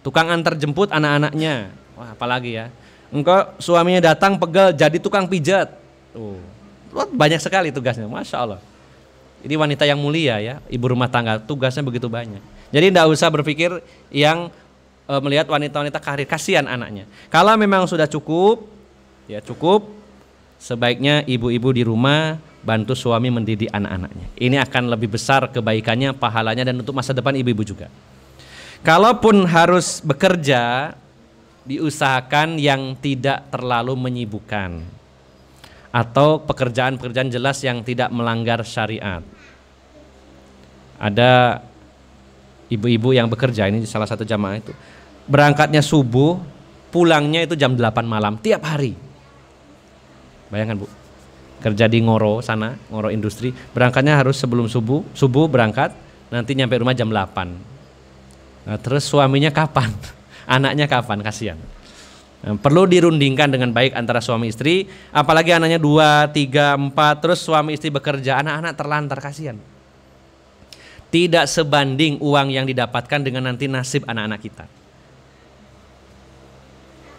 [SPEAKER 1] tukang antar jemput anak-anaknya, wah apalagi ya. Engkau suaminya datang pegel jadi tukang pijat, banyak sekali tugasnya, masya Allah. Ini wanita yang mulia ya, ibu rumah tangga, tugasnya begitu banyak. Jadi tidak usah berpikir yang melihat wanita-wanita karir, kasihan anaknya. Kalau memang sudah cukup, ya cukup, sebaiknya ibu-ibu di rumah bantu suami mendidik anak-anaknya. Ini akan lebih besar kebaikannya, pahalanya, dan untuk masa depan ibu-ibu juga. Kalaupun harus bekerja, diusahakan yang tidak terlalu menyibukkan, atau pekerjaan-pekerjaan jelas yang tidak melanggar syariat. Ada ibu-ibu yang bekerja, ini salah satu jamaah itu, berangkatnya subuh, pulangnya itu jam 8 malam tiap hari. Bayangkan Bu, kerja di Ngoro sana, Ngoro Industri, berangkatnya harus sebelum subuh berangkat, nanti nyampe rumah jam 8. Nah, terus suaminya kapan? Anaknya kapan? Kasihan. Nah, perlu dirundingkan dengan baik antara suami istri, apalagi anaknya 2, 3, 4, terus suami istri bekerja, anak-anak terlantar, kasihan. Tidak sebanding uang yang didapatkan dengan nanti nasib anak-anak kita.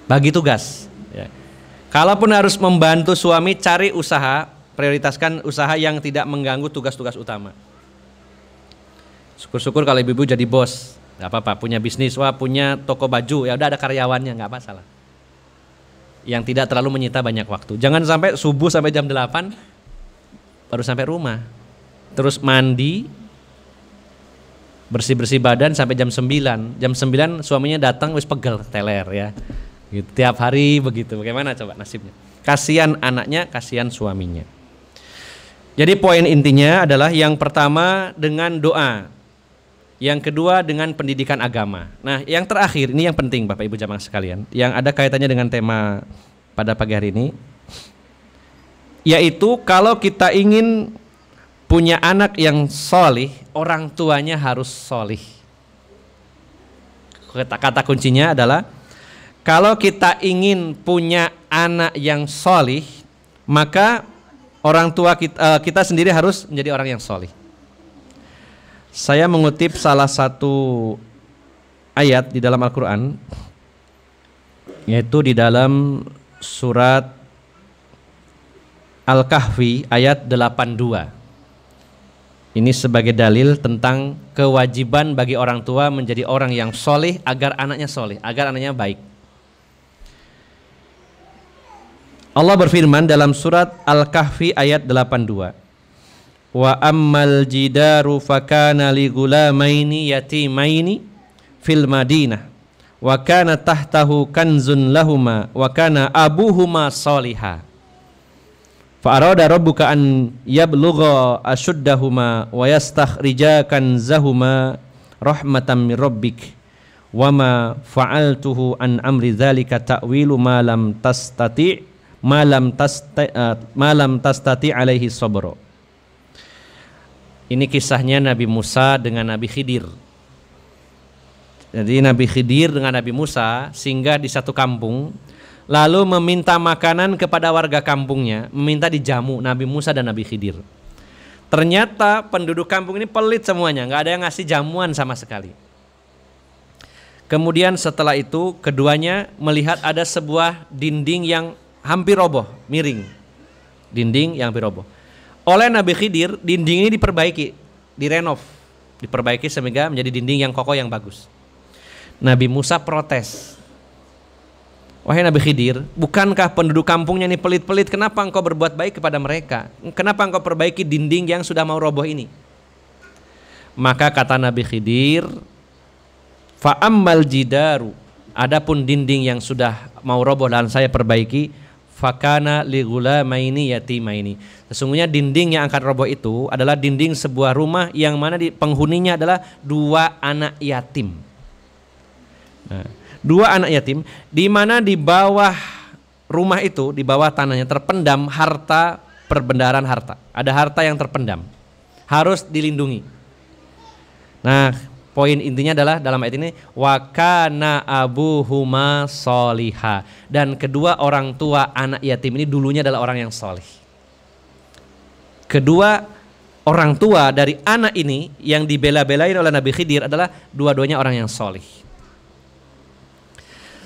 [SPEAKER 1] Bagi tugas ya. Kalaupun harus membantu suami, cari usaha, prioritaskan usaha yang tidak mengganggu tugas-tugas utama. Syukur-syukur kalau ibu-ibu jadi bos, nggak apa-apa, punya bisnis, wah punya toko baju, ya udah ada karyawannya, nggak masalah. Yang tidak terlalu menyita banyak waktu. Jangan sampai subuh sampai jam 8 baru sampai rumah. Terus mandi, bersih-bersih badan sampai jam 9. Jam 9 suaminya datang wis pegel teler ya. Gitu, tiap hari begitu. Bagaimana coba nasibnya? Kasihan anaknya, kasihan suaminya. Jadi poin intinya adalah yang pertama dengan doa, yang kedua dengan pendidikan agama. Nah, yang terakhir ini yang penting Bapak Ibu jamaah sekalian, yang ada kaitannya dengan tema pada pagi hari ini, yaitu kalau kita ingin punya anak yang solih, orang tuanya harus solih. Kata kuncinya adalah kalau kita ingin punya anak yang solih, maka orang tua kita sendiri harus menjadi orang yang solih. Saya mengutip salah satu ayat di dalam Al-Quran, yaitu di dalam surat Al-Kahfi ayat 82. Ini sebagai dalil tentang kewajiban bagi orang tua menjadi orang yang solih agar anaknya solih, agar anaknya baik. Allah berfirman dalam surat Al-Kahfi ayat 82. Wa ammal jidaru fakana li gulamaini yatimaini fil Madinah wa kana tahtahu kanzun lahuma wa kana abuhuma soliha. Fa arada rabbuka an yablugha ashuddahuma wa yastakhrija kanzahuma rahmatan min rabbik wa ma fa'altuhu an amri dzalika ta'wilu ma lam tastati alaihi sabra. Ini kisahnya Nabi Musa dengan Nabi Khidir. Jadi Nabi Khidir dengan Nabi Musa singgah di satu kampung, lalu meminta makanan kepada warga kampungnya, meminta dijamu Nabi Musa dan Nabi Khidir. Ternyata penduduk kampung ini pelit semuanya, nggak ada yang ngasih jamuan sama sekali. Kemudian setelah itu keduanya melihat ada sebuah dinding yang hampir roboh, miring. Dinding yang hampir roboh. Oleh Nabi Khidir, dinding ini diperbaiki, direnov, diperbaiki sehingga menjadi dinding yang kokoh yang bagus. Nabi Musa protes. Wahai Nabi Khidir, bukankah penduduk kampungnya ini pelit-pelit? Kenapa engkau berbuat baik kepada mereka? Kenapa engkau perbaiki dinding yang sudah mau roboh ini? Maka kata Nabi Khidir, fa'ammal jidaru, adapun dinding yang sudah mau roboh dan saya perbaiki, fakana li ghulamaini yatimaini. Sesungguhnya dinding yang akan roboh itu adalah dinding sebuah rumah yang mana penghuninya adalah 2 anak yatim. Nah, 2 anak yatim, di mana di bawah rumah itu di bawah tanahnya terpendam harta, perbendaharaan harta. Ada harta yang terpendam, harus dilindungi. Nah, poin intinya adalah dalam ayat ini wa kana abuhuma sholiha, dan kedua orang tua anak yatim ini dulunya adalah orang yang solih. Kedua orang tua dari anak ini yang dibela-belain oleh Nabi Khidir adalah dua-duanya orang yang solih.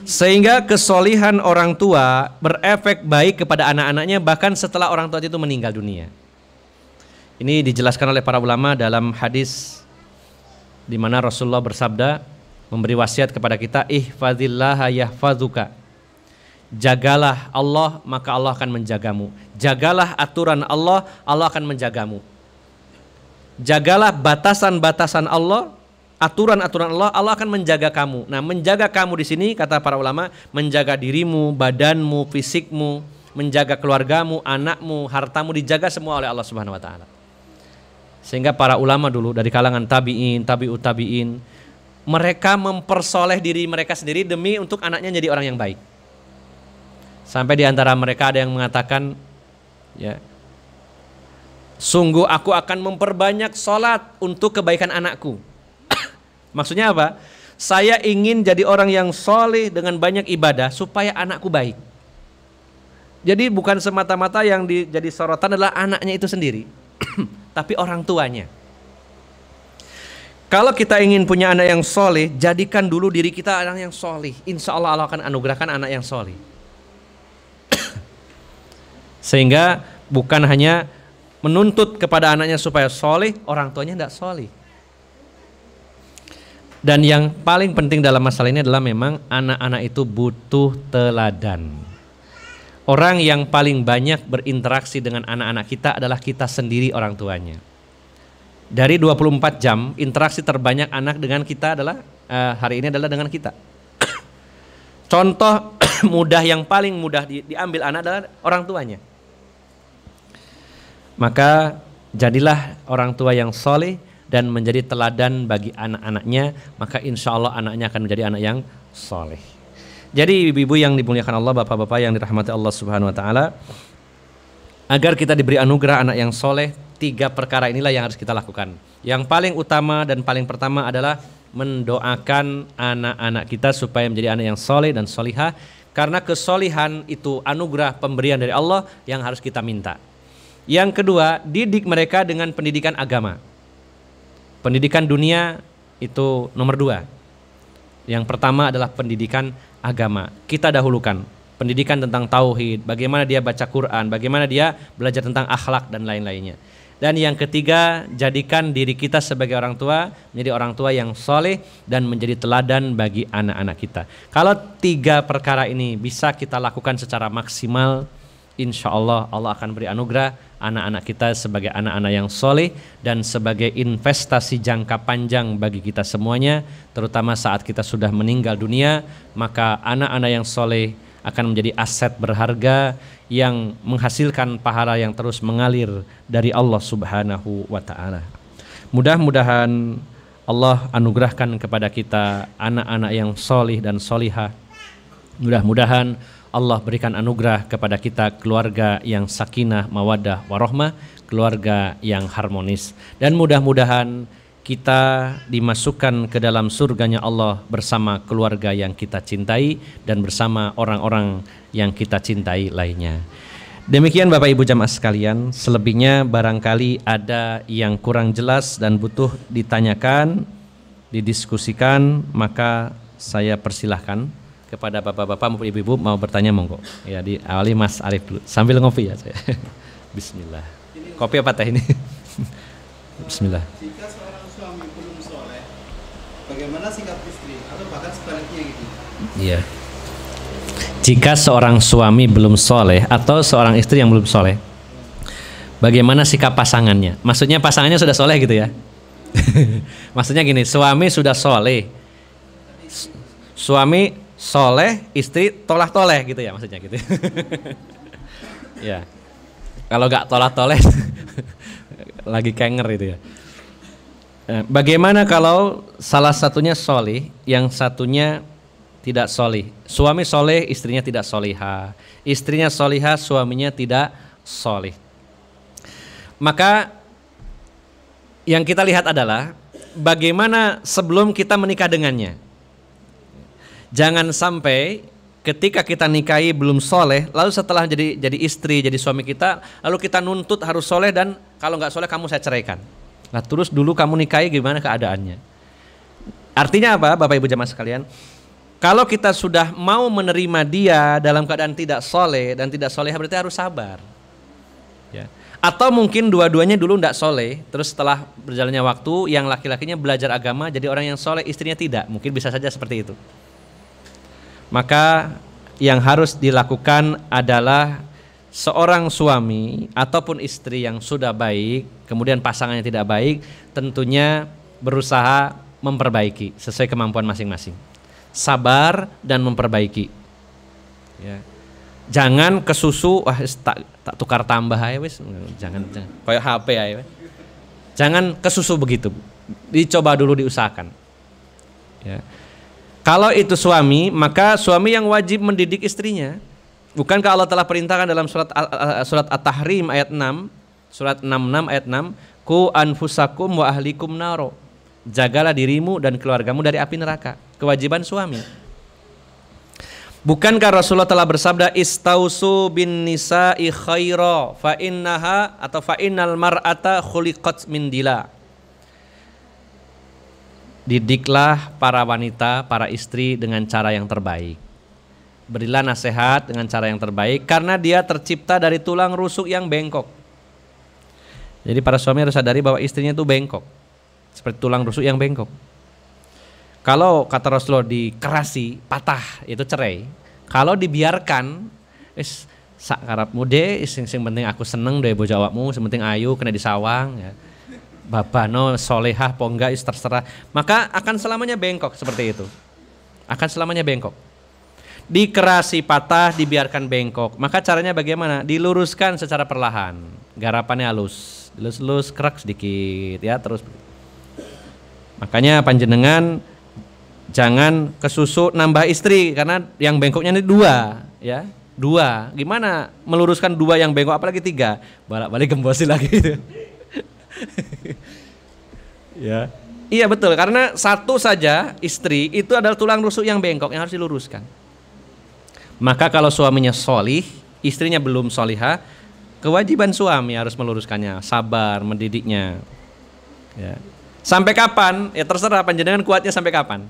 [SPEAKER 1] Sehingga kesolihan orang tua berefek baik kepada anak-anaknya bahkan setelah orang tua itu meninggal dunia. Ini dijelaskan oleh para ulama dalam hadis di mana Rasulullah bersabda, memberi wasiat kepada kita, ihfazillaha yahfazuka. Jagalah Allah maka Allah akan menjagamu. Jagalah aturan Allah, Allah akan menjagamu. Jagalah batasan-batasan Allah, aturan-aturan Allah, Allah akan menjaga kamu. Nah, menjaga kamu di sini kata para ulama, menjaga dirimu, badanmu, fisikmu, menjaga keluargamu, anakmu, hartamu, dijaga semua oleh Allah Subhanahu wa taala. Sehingga para ulama dulu dari kalangan tabi'in, tabi'ut tabi'in, mereka mempersoleh diri mereka sendiri demi untuk anaknya jadi orang yang baik. Sampai di antara mereka ada yang mengatakan, ya, sungguh aku akan memperbanyak sholat untuk kebaikan anakku. Maksudnya apa? Saya ingin jadi orang yang soleh dengan banyak ibadah supaya anakku baik. Jadi bukan semata-mata yang jadi sorotan adalah anaknya itu sendiri, tapi orang tuanya. Kalau kita ingin punya anak yang soleh, jadikan dulu diri kita orang yang soleh. Insya Allah Allah akan anugerahkan anak yang soleh. Sehingga bukan hanya menuntut kepada anaknya supaya soleh, orang tuanya tidak soleh. Dan yang paling penting dalam masalah ini adalah memang anak-anak itu butuh teladan. Orang yang paling banyak berinteraksi dengan anak-anak kita adalah kita sendiri, orang tuanya. Dari 24 jam, interaksi terbanyak anak dengan kita adalah hari ini adalah dengan kita. Contoh mudah yang paling mudah diambil anak adalah orang tuanya. Maka jadilah orang tua yang soleh dan menjadi teladan bagi anak-anaknya, maka insya Allah anaknya akan menjadi anak yang soleh. Jadi ibu-ibu yang dimuliakan Allah, bapak-bapak yang dirahmati Allah Subhanahu wa taala, agar kita diberi anugerah anak yang soleh, 3 perkara inilah yang harus kita lakukan. Yang paling utama dan paling pertama adalah mendoakan anak-anak kita supaya menjadi anak yang soleh dan solihah, karena kesolihan itu anugerah pemberian dari Allah yang harus kita minta. Yang kedua, didik mereka dengan pendidikan agama. Pendidikan dunia itu nomor 2. Yang pertama adalah pendidikan agama. Kita dahulukan pendidikan tentang tauhid, bagaimana dia baca Quran, bagaimana dia belajar tentang akhlak dan lain-lainnya. Dan yang ketiga, jadikan diri kita sebagai orang tua menjadi orang tua yang soleh dan menjadi teladan bagi anak-anak kita. Kalau 3 perkara ini bisa kita lakukan secara maksimal, insya Allah Allah akan beri anugerah anak-anak kita sebagai anak-anak yang soleh dan sebagai investasi jangka panjang bagi kita semuanya, terutama saat kita sudah meninggal dunia. Maka anak-anak yang soleh akan menjadi aset berharga yang menghasilkan pahala yang terus mengalir dari Allah Subhanahu wa ta'ala. Mudah-mudahan Allah anugerahkan kepada kita anak-anak yang soleh dan solihah. Mudah-mudahan Allah berikan anugerah kepada kita keluarga yang sakinah, mawaddah, warahmah, keluarga yang harmonis. Dan mudah-mudahan kita dimasukkan ke dalam surganya Allah bersama keluarga yang kita cintai dan bersama orang-orang yang kita cintai lainnya. Demikian Bapak Ibu jamaah sekalian, selebihnya barangkali ada yang kurang jelas dan butuh ditanyakan, didiskusikan, maka saya persilahkan kepada bapak-bapak maupun ibu-ibu mau bertanya, monggo. Ya, diawali Mas Arif dulu sambil ngopi ya saya. Bismillah. Kopi apa teh ini? Bismillah.
[SPEAKER 2] Jika seorang suami belum soleh, bagaimana sikap istri atau bahkan sebaliknya gitu?
[SPEAKER 1] Iya. Jika seorang suami belum soleh atau seorang istri yang belum soleh, bagaimana sikap pasangannya? Maksudnya pasangannya sudah soleh gitu ya? Maksudnya gini, suami sudah soleh, suami soleh, istri tolah-toleh gitu ya maksudnya gitu. Ya, kalau nggak tolah-toleh lagi kenger itu ya. Bagaimana kalau salah satunya soleh, yang satunya tidak solih. Suami soleh, istrinya tidak soliha. Istrinya soliha, suaminya tidak solih. Maka yang kita lihat adalah bagaimana sebelum kita menikah dengannya. Jangan sampai ketika kita nikahi belum soleh, lalu setelah jadi istri, jadi suami kita, lalu kita nuntut harus soleh dan kalau nggak soleh kamu saya ceraikan. Nah terus dulu kamu nikahi gimana keadaannya? Artinya apa Bapak Ibu jamaah sekalian? Kalau kita sudah mau menerima dia dalam keadaan tidak soleh dan tidak soleh berarti harus sabar. Ya. Atau mungkin dua-duanya dulu tidak soleh, terus setelah berjalannya waktu yang laki-lakinya belajar agama jadi orang yang soleh, istrinya tidak, mungkin bisa saja seperti itu. Maka yang harus dilakukan adalah seorang suami ataupun istri yang sudah baik, kemudian pasangannya tidak baik, tentunya berusaha memperbaiki sesuai kemampuan masing-masing. Sabar dan memperbaiki. Ya. Jangan kesusu, tak tukar tambah aja wis, jangan kayak HP aja. Jangan kesusu begitu. Dicoba dulu, diusahakan. Ya. Kalau itu suami, maka suami yang wajib mendidik istrinya. Bukankah Allah telah perintahkan dalam surat At-Tahrim ayat 6, surat 66 ayat 6, ku anfusakum wa ahlikum naro. Jagalah dirimu dan keluargamu dari api neraka. Kewajiban suami. Bukankah Rasulullah telah bersabda istausu bin nisa'i khaira fa innaha atau fa innal mar'ata khuliqat min dila. Didiklah para wanita, para istri dengan cara yang terbaik. Berilah nasihat dengan cara yang terbaik karena dia tercipta dari tulang rusuk yang bengkok. Jadi para suami harus sadari bahwa istrinya itu bengkok. Seperti tulang rusuk yang bengkok. Kalau kata Rasulullah dikerasi, patah, itu cerai. Kalau dibiarkan, sak karepmu deh, sing penting aku seneng deh bojo awakmu, sing penting ayu kena disawang ya. Babano solehah po enggak terserah. Maka akan selamanya bengkok seperti itu. Akan selamanya bengkok. Dikerasi patah, dibiarkan bengkok. Maka caranya bagaimana? Diluruskan secara perlahan. Garapannya halus, dilus-lus, kerak sedikit ya, terus. Makanya panjenengan jangan kesusu nambah istri karena yang bengkoknya ini dua, ya. Dua. Gimana meluruskan dua yang bengkok apalagi tiga? Balik-balik gembosi lagi itu. Ya. Iya betul, karena satu saja istri itu adalah tulang rusuk yang bengkok yang harus diluruskan. Maka kalau suaminya solih, istrinya belum solihah, kewajiban suami harus meluruskannya, sabar mendidiknya. Ya. Sampai kapan? Ya terserah panjenengan kuatnya sampai kapan.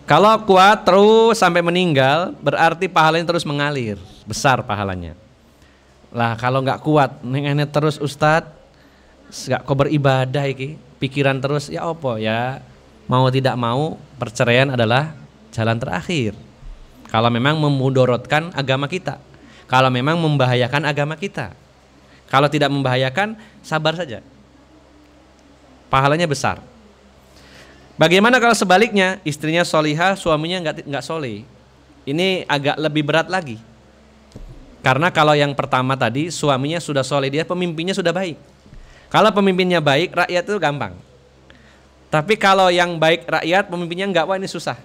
[SPEAKER 1] Kalau kuat terus sampai meninggal, berarti pahalanya terus mengalir, besar pahalanya. Lah kalau nggak kuat, nengene terus Ustadz, nggak kau beribadah iki, pikiran terus ya opo ya, mau tidak mau perceraian adalah jalan terakhir. Kalau memang memudorotkan agama kita, kalau memang membahayakan agama kita, kalau tidak membahayakan sabar saja, pahalanya besar. Bagaimana kalau sebaliknya istrinya solihah, suaminya nggak solih? Ini agak lebih berat lagi. Karena kalau yang pertama tadi suaminya sudah soleh, dia pemimpinnya sudah baik. Kalau pemimpinnya baik, rakyat itu gampang. Tapi kalau yang baik rakyat, pemimpinnya enggak, wah ini susah.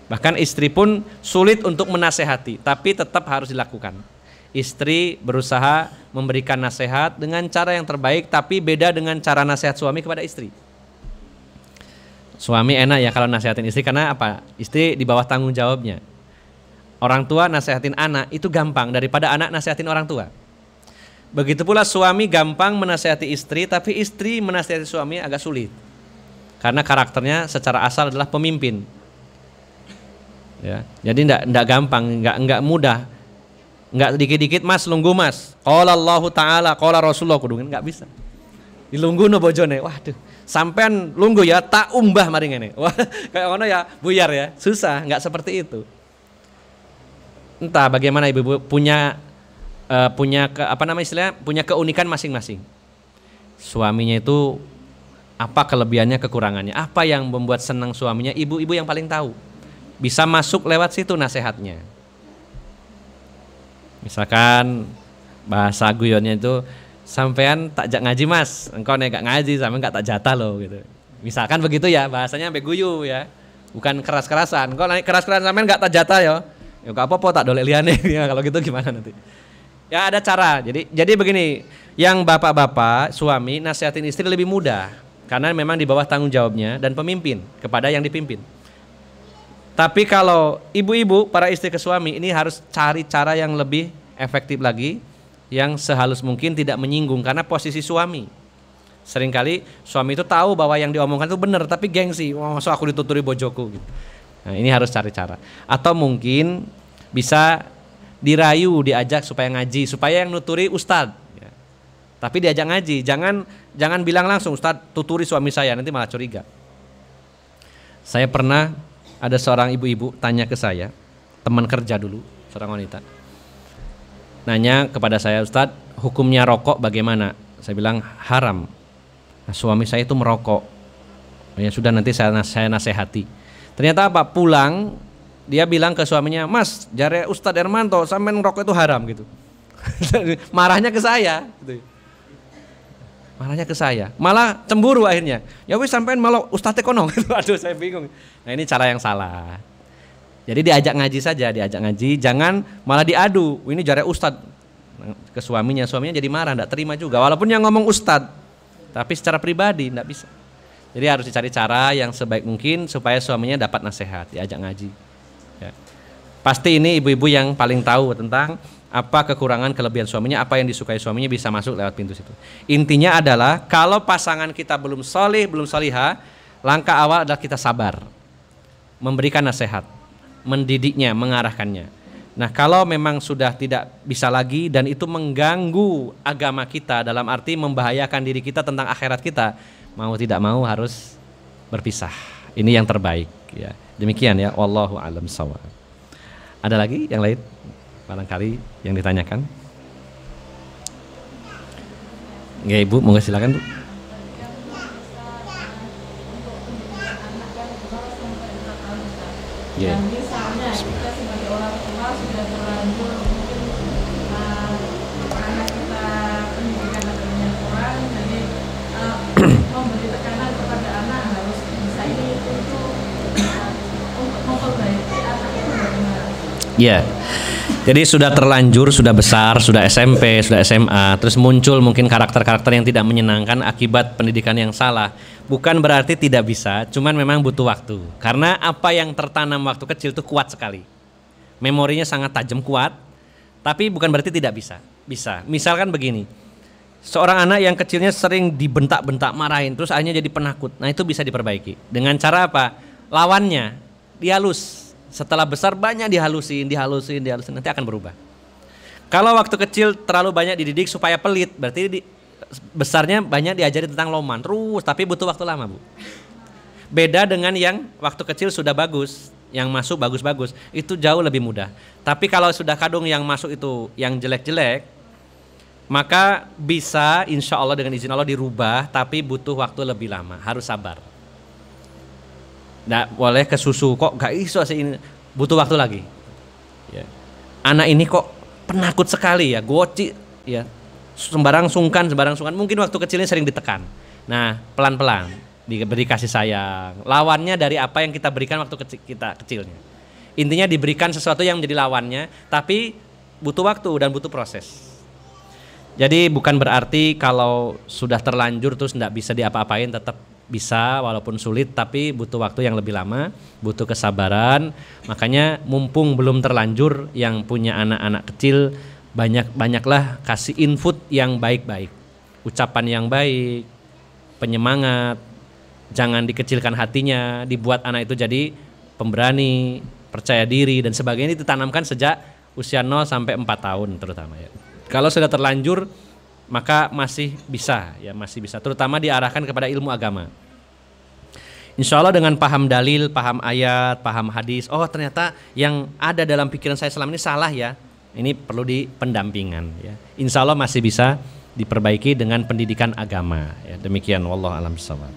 [SPEAKER 1] Bahkan istri pun sulit untuk menasehati, tapi tetap harus dilakukan. Istri berusaha memberikan nasihat dengan cara yang terbaik, tapi beda dengan cara nasihat suami kepada istri. Suami enak ya kalau nasihatin istri karena apa? Istri di bawah tanggung jawabnya. Orang tua nasihatin anak itu gampang daripada anak nasihatin orang tua. Begitu pula suami gampang menasihati istri, tapi istri menasihati suami agak sulit. Karena karakternya secara asal adalah pemimpin. Ya, jadi enggak gampang, enggak mudah. Enggak dikit-dikit mas lungguh mas. Qala Allahu taala, qala Rasulullah kudu enggak bisa. Dilungguh no bojone. Waduh, sampean lungguh ya tak umbah mari ngene. Wah, kayak ngono ya, buyar ya. Susah, enggak seperti itu. Entah bagaimana ibu-ibu punya punya keunikan masing-masing. Suaminya itu apa kelebihannya, kekurangannya, apa yang membuat senang suaminya, ibu-ibu yang paling tahu. Bisa masuk lewat situ nasihatnya. Misalkan bahasa guyonnya itu, sampean tak jak ngaji mas, engkau nek gak ngaji sampean gak tak jatah loh gitu. Misalkan begitu ya, bahasanya sampai guyu ya. Bukan keras-kerasan. Kok naik keras-kerasan sampean enggak tak jatah ya. Ya enggak apa-apa tak dolek liane ya, kalau gitu gimana nanti. Ya ada cara. Jadi begini, yang bapak-bapak, suami nasihatin istri lebih mudah karena memang di bawah tanggung jawabnya dan pemimpin kepada yang dipimpin. Tapi kalau ibu-ibu, para istri ke suami ini harus cari cara yang lebih efektif lagi, yang sehalus mungkin tidak menyinggung karena posisi suami. Seringkali suami itu tahu bahwa yang diomongkan itu benar tapi gengsi, masa aku dituturi bojoku gitu. Nah, ini harus cari cara. Atau mungkin bisa dirayu, diajak supaya ngaji, supaya yang nuturi ustadz ya. Tapi diajak ngaji, jangan bilang langsung ustadz tuturi suami saya, nanti malah curiga. Saya pernah ada seorang ibu-ibu tanya ke saya, teman kerja dulu, seorang wanita, nanya kepada saya, ustadz hukumnya rokok bagaimana? Saya bilang haram. Nah, suami saya itu merokok. Ya sudah, nanti saya nasihati. Ternyata apa? Pulang dia bilang ke suaminya, mas, jare Ustadz Hermanto sampean ngerokok itu haram gitu. Marahnya ke saya gitu. Marahnya ke saya, malah cemburu akhirnya. Ya wis sampean malah Ustadz kono gitu. Aduh, saya bingung. Nah, ini cara yang salah. Jadi diajak ngaji saja, diajak ngaji, jangan malah diadu. Ini jare Ustadz ke suaminya jadi marah, enggak terima juga. Walaupun yang ngomong Ustadz, tapi secara pribadi enggak bisa. Jadi harus dicari cara yang sebaik mungkin supaya suaminya dapat nasihat, diajak ngaji. Ya. Pasti ini ibu-ibu yang paling tahu tentang apa kekurangan kelebihan suaminya, apa yang disukai suaminya, bisa masuk lewat pintu situ. Intinya adalah kalau pasangan kita belum solih, belum solihah, langkah awal adalah kita sabar, memberikan nasihat, mendidiknya, mengarahkannya. Nah, kalau memang sudah tidak bisa lagi dan itu mengganggu agama kita, dalam arti membahayakan diri kita tentang akhirat kita, mau tidak mau harus berpisah. Ini yang terbaik ya. Demikian ya, wallahu a'lam shawab. Ada lagi yang lain barangkali yang ditanyakan? Ya Ibu, monggo silakan Bu. Ya.
[SPEAKER 3] Misalnya kita sebagai orang tua sudah terlanjur mungkin anak kita pendidikan agamanya kurang, jadi memberi tekanan kepada anak harus bisa ini itu untuk memperbaiki anak itu bagaimana?
[SPEAKER 1] Ya, jadi sudah terlanjur, sudah besar, sudah SMP, sudah SMA, terus muncul mungkin karakter-karakter yang tidak menyenangkan akibat pendidikan yang salah. Bukan berarti tidak bisa, cuman memang butuh waktu. Karena apa yang tertanam waktu kecil itu kuat sekali. Memorinya sangat tajam, kuat, tapi bukan berarti tidak bisa. Bisa. Misalkan begini, seorang anak yang kecilnya sering dibentak-bentak, marahin, terus akhirnya jadi penakut. Nah, itu bisa diperbaiki. Dengan cara apa? Lawannya, dihalus. Setelah besar banyak dihalusin, nanti akan berubah. Kalau waktu kecil terlalu banyak dididik supaya pelit, berarti besarnya banyak diajari tentang loman terus, tapi butuh waktu lama Bu. Beda dengan yang waktu kecil sudah bagus, yang masuk bagus-bagus, itu jauh lebih mudah. Tapi kalau sudah kadung yang masuk itu yang jelek-jelek, maka bisa insya Allah dengan izin Allah dirubah, tapi butuh waktu lebih lama, harus sabar. Nggak boleh ke susu, kok gak iso sih ini, butuh waktu lagi ya. Anak ini kok penakut sekali ya, goci ya, sembarang sungkan, mungkin waktu kecilnya sering ditekan. Nah, pelan-pelan diberi kasih sayang. Lawannya dari apa yang kita berikan waktu kita kecilnya. Intinya diberikan sesuatu yang menjadi lawannya, tapi butuh waktu dan butuh proses. Jadi bukan berarti kalau sudah terlanjur terus tidak bisa diapa-apain, tetap bisa walaupun sulit, tapi butuh waktu yang lebih lama, butuh kesabaran. Makanya mumpung belum terlanjur, yang punya anak-anak kecil, banyaklah kasih input yang baik-baik, ucapan yang baik, penyemangat, jangan dikecilkan hatinya, dibuat anak itu jadi pemberani, percaya diri dan sebagainya. Ditanamkan sejak usia 0 sampai 4 tahun terutama ya. Kalau sudah terlanjur maka masih bisa, terutama diarahkan kepada ilmu agama. Insya Allah dengan paham dalil, paham ayat, paham hadis, oh ternyata yang ada dalam pikiran saya selama ini salah ya. Ini perlu di pendampingan ya. Insya Allah masih bisa diperbaiki dengan pendidikan agama ya. Demikian wallahu a'lam bishawab.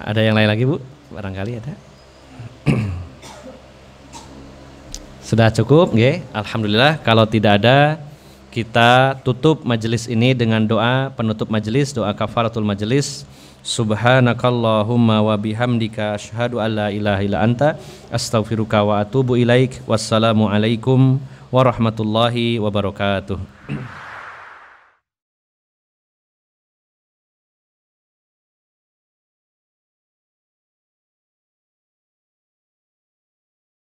[SPEAKER 1] Ada yang lain lagi Bu? Barangkali ada. Sudah cukup nggih? Alhamdulillah. Kalau tidak ada, kita tutup majelis ini dengan doa penutup majelis, doa kafaratul majelis. Subhanakallahumma wa bihamdika asyhadu an la ilaha illa anta astaghfiruka wa atubu ilaik. Wassalamu alaikum warahmatullahi wabarakatuh.